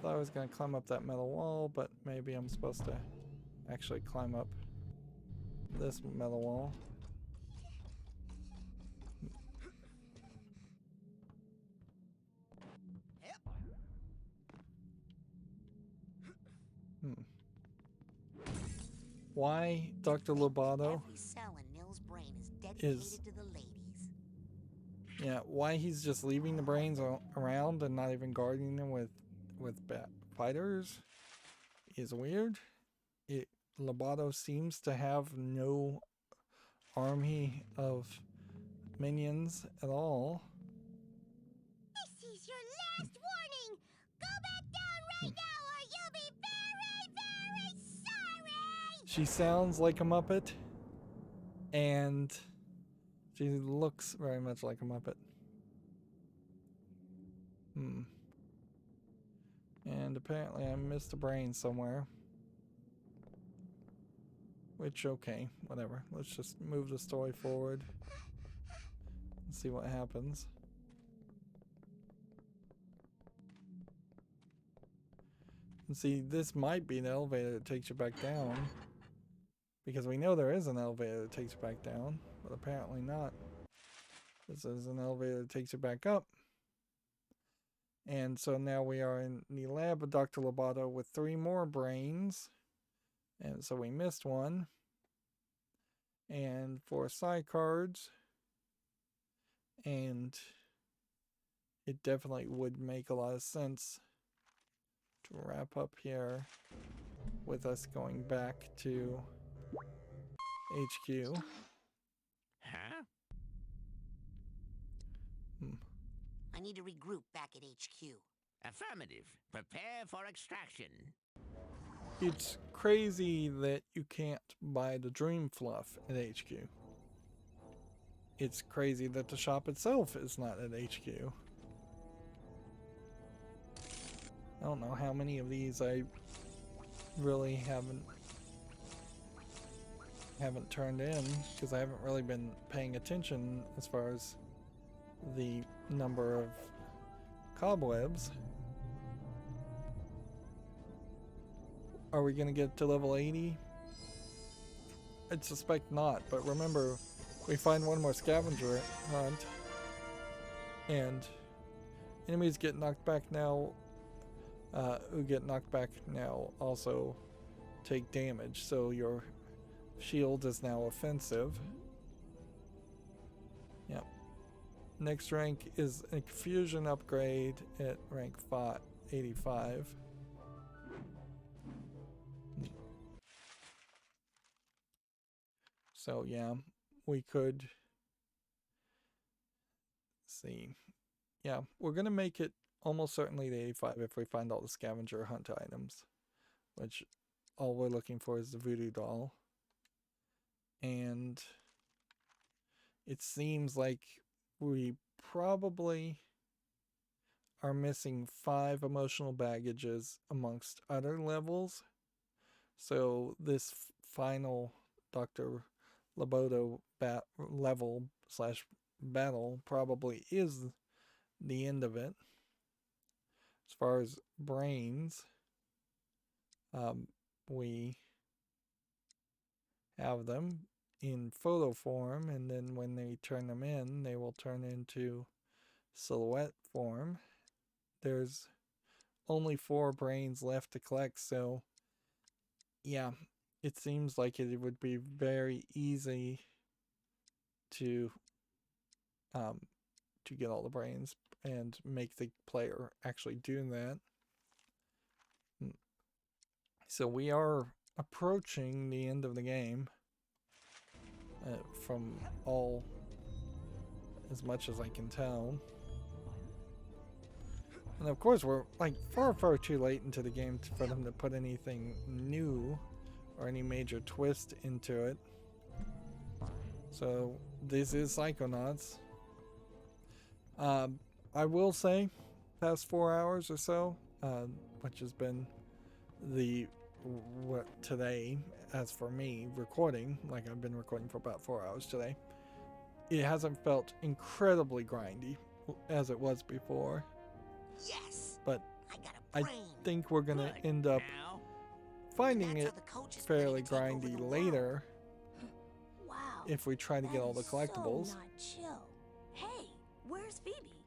S1: Thought I was gonna climb up that metal wall, but maybe I'm supposed to actually climb up this metal wall. Why Dr. Lobato
S3: Every cell in Nil's brain is dedicated to the ladies.
S1: Yeah, why he's just leaving the brains around and not even guarding them with fighters is weird. Lobato seems to have no army of minions at all.
S14: This is your last warning. Go back down right now or you'll be very, very sorry.
S1: She sounds like a Muppet, and she looks very much like a Muppet. And apparently I missed a brain somewhere. Which, okay, whatever. Let's just move the story forward and see what happens. And see, this might be an elevator that takes you back down, because we know there is an elevator that takes you back down, but apparently not. This is an elevator that takes you back up. And so now we are in the lab of Dr. Lobato with 3 more brains. And so we missed one. And 4 side cards. And it definitely would make a lot of sense to wrap up here with us going back to HQ.
S11: Huh?
S3: I need to regroup back at HQ.
S11: Affirmative. Prepare for extraction.
S1: It's crazy that you can't buy the dream fluff at HQ. It's crazy that the shop itself is not at HQ. I don't know how many of these I really haven't turned in, because I haven't really been paying attention as far as the number of cobwebs. are we gonna get to level 80? I'd suspect not, but remember, we find one more scavenger hunt, and enemies get knocked back now, who get knocked back now also take damage, so your shield is now offensive. Yep. Next rank is a fusion upgrade at rank 85. So yeah, we could see. Yeah, we're gonna make it almost certainly to 85 if we find all the scavenger hunt items, which all we're looking for is the voodoo doll. And it seems like we probably are missing 5 emotional baggages amongst other levels. So this final Dr. Loboto level / battle probably is the end of it. As far as brains, we have them in photo form, and then when they turn them in, they will turn into silhouette form. There's only 4 brains left to collect, so yeah, it seems like it would be very easy to get all the brains and make the player actually do that. So we are approaching the end of the game, from all, as much as I can tell. And of course we're like far too late into the game for them to put anything new or any major twist into it. So this is Psychonauts. I will say, past 4 hours or so, which has been today, as for me recording, like I've been recording for about 4 hours today, it hasn't felt incredibly grindy as it was before.
S3: Yes.
S1: But
S3: I got a brain.
S1: think we're gonna end up finding it fairly grindy later.
S14: Wow.
S1: If we try to get all the collectibles.
S14: So not chill. Hey, where's Phoebe?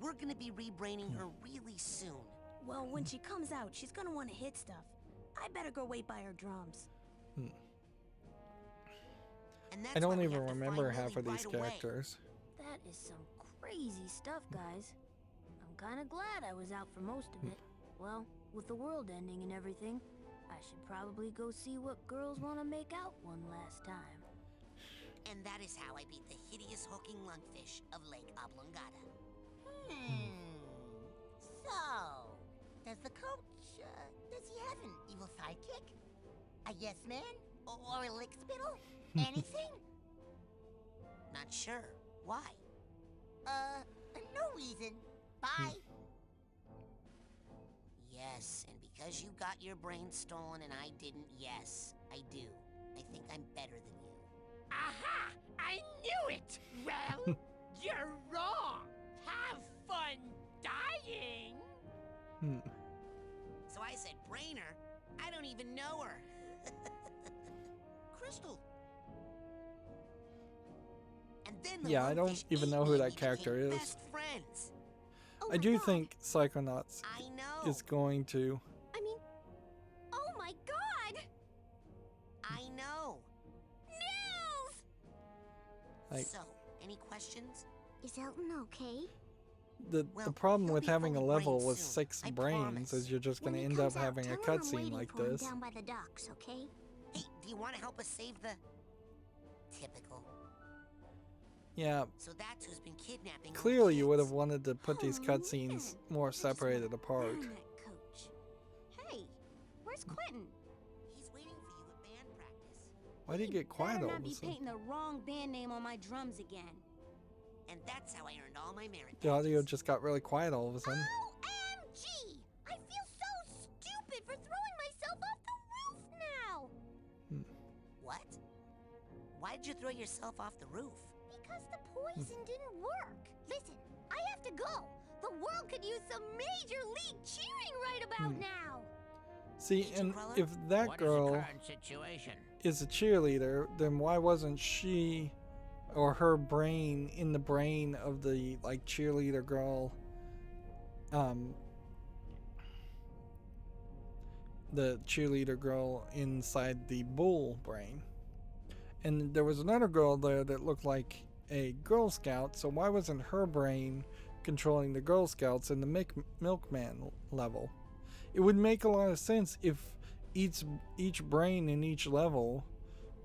S3: We're gonna be rebraining her really soon.
S14: Well, when she comes out, she's gonna want to hit stuff. I better go wait by her drums.
S1: I don't even remember half of these characters.
S14: That is some crazy stuff, guys. I'm kind of glad I was out for most of it. Well, with the world ending and everything, I should probably go see what girls want to make out one last time.
S3: And that is how I beat the hideous hulking lungfish of Lake Oblongata.
S15: So, does the coach, does he have an evil sidekick? A yes man? Or a lick spittle? Anything?
S3: Not sure. Why?
S15: No reason. Bye.
S3: Yes, and because you got your brain stolen and I didn't, yes, I do. I think I'm better than you.
S15: Aha! I knew it! Well, you're wrong. Have fun dying.
S3: So I said brainer. I don't even know her. Crystal. And then the
S1: I don't even know who that character is.
S3: Best friends.
S14: Oh
S1: I do think Psychonauts is going to.
S14: I mean, oh my god!
S3: I know.
S14: Nils!
S3: So, any questions?
S14: Is Elton okay?
S1: The problem with having a level with 6 brains is you're just going to end up having a cutscene like this.
S14: Down by the docks, okay?
S3: Hey, do you want to help us save the... Typical.
S1: Yeah.
S3: So that's who's been kidnapping.
S1: Clearly you would have wanted to put these cutscenes more separated apart.
S14: Coach. Hey, where's Quentin?
S3: He's waiting for you at band practice.
S1: Why did you get quiet all of a
S14: Be
S1: sudden?
S14: painting the wrong band name on my drums again.
S3: And that's how I earned all my merit.
S1: The audio just got really quiet all of a sudden.
S14: OMG! I feel so stupid for throwing myself off the roof now!
S3: What? Why did you throw yourself off the roof?
S14: Because the poison didn't work. Listen, I have to go. The world could use some major league cheering right about now.
S1: See, and if that girl is a cheerleader, then why wasn't she or her brain in the brain of the like cheerleader girl, the cheerleader girl inside the bull brain? And there was another girl there that looked like a Girl Scout, so why wasn't her brain controlling the Girl Scouts in the milkman level? It would make a lot of sense if each brain in each level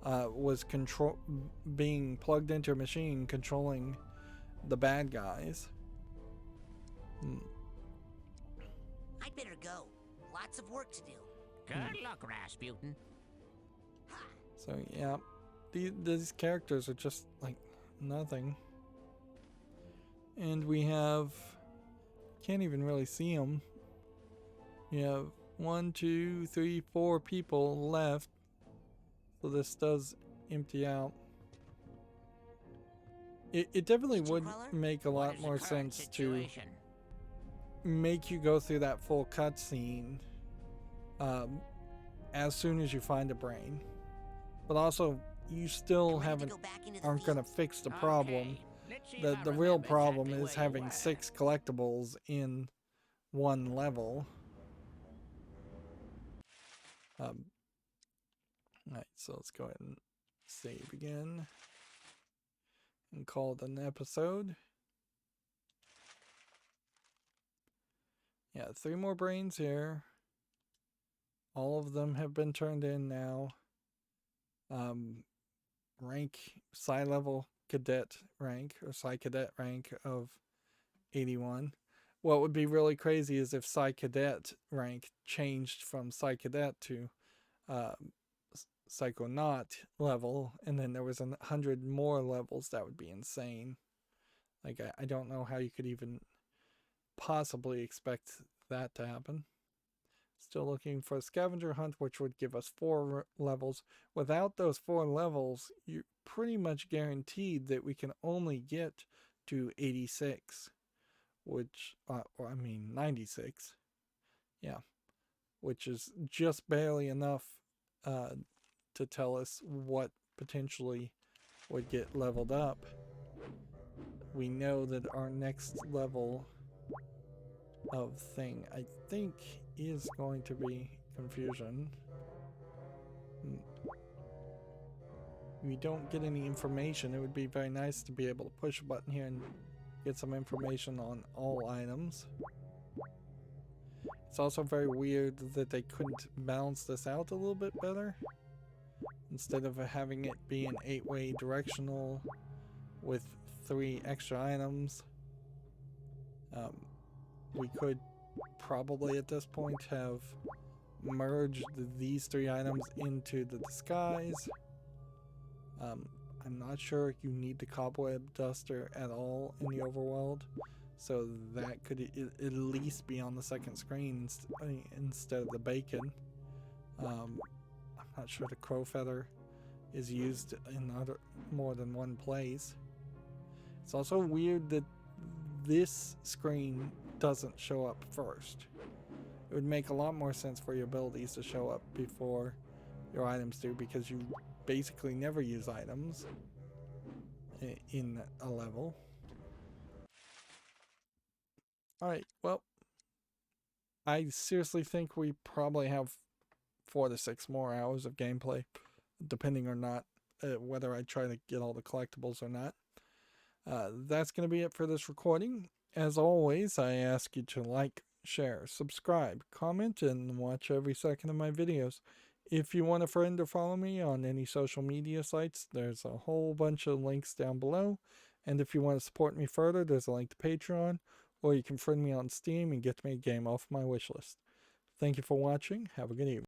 S1: was being plugged into a machine controlling the bad guys.
S3: I'd better go. Lots of work to do.
S11: Good luck, Razputin.
S1: So yeah, these characters are just like nothing. And we have, can't even really see them. We have 1, 2, 3, 4 people left. So this does empty out. It definitely would make a lot more sense to make you go through that full cutscene as soon as you find a brain. But also, you still aren't going to fix the problem. The real problem is having 6 collectibles in one level. Alright, so let's go ahead and save again and call it an episode. Yeah, 3 more brains here. All of them have been turned in now. Rank, Psy level cadet rank, or Psy cadet rank of 81. What would be really crazy is if Psy cadet rank changed from Psy cadet to Psychonaut level, and then there was 100 more levels. That would be insane. Like, I don't know how you could even possibly expect that to happen. Still looking for a scavenger hunt, which would give us 4 levels. Without those 4 levels, you're pretty much guaranteed that we can only get to 86, which, or I mean 96. Yeah, which is just barely enough to tell us what potentially would get leveled up. We know that our next level of thing, I think, is going to be confusion. We don't get any information. It would be very nice to be able to push a button here and get some information on all items. It's also very weird that they couldn't balance this out a little bit better. Instead of having it be an 8-way directional with 3 extra items. We could probably at this point have merged these 3 items into the disguise. I'm not sure if you need the cobweb duster at all in the overworld, so that could at least be on the second screen instead of the bacon. I'm not sure the crow feather is used in more than one place. It's also weird that this screen doesn't show up first. It would make a lot more sense for your abilities to show up before your items do, because you basically never use items in a level. Alright, well, I seriously think we probably have 4 to 6 more hours of gameplay, depending or not whether I try to get all the collectibles or not. That's going to be it for this recording. As always, I ask you to like, share, subscribe, comment, and watch every second of my videos. If you want a friend or follow me on any social media sites, there's a whole bunch of links down below. And if you want to support me further, there's a link to Patreon, or you can friend me on Steam and get me a game off my wishlist. Thank you for watching. Have a good evening.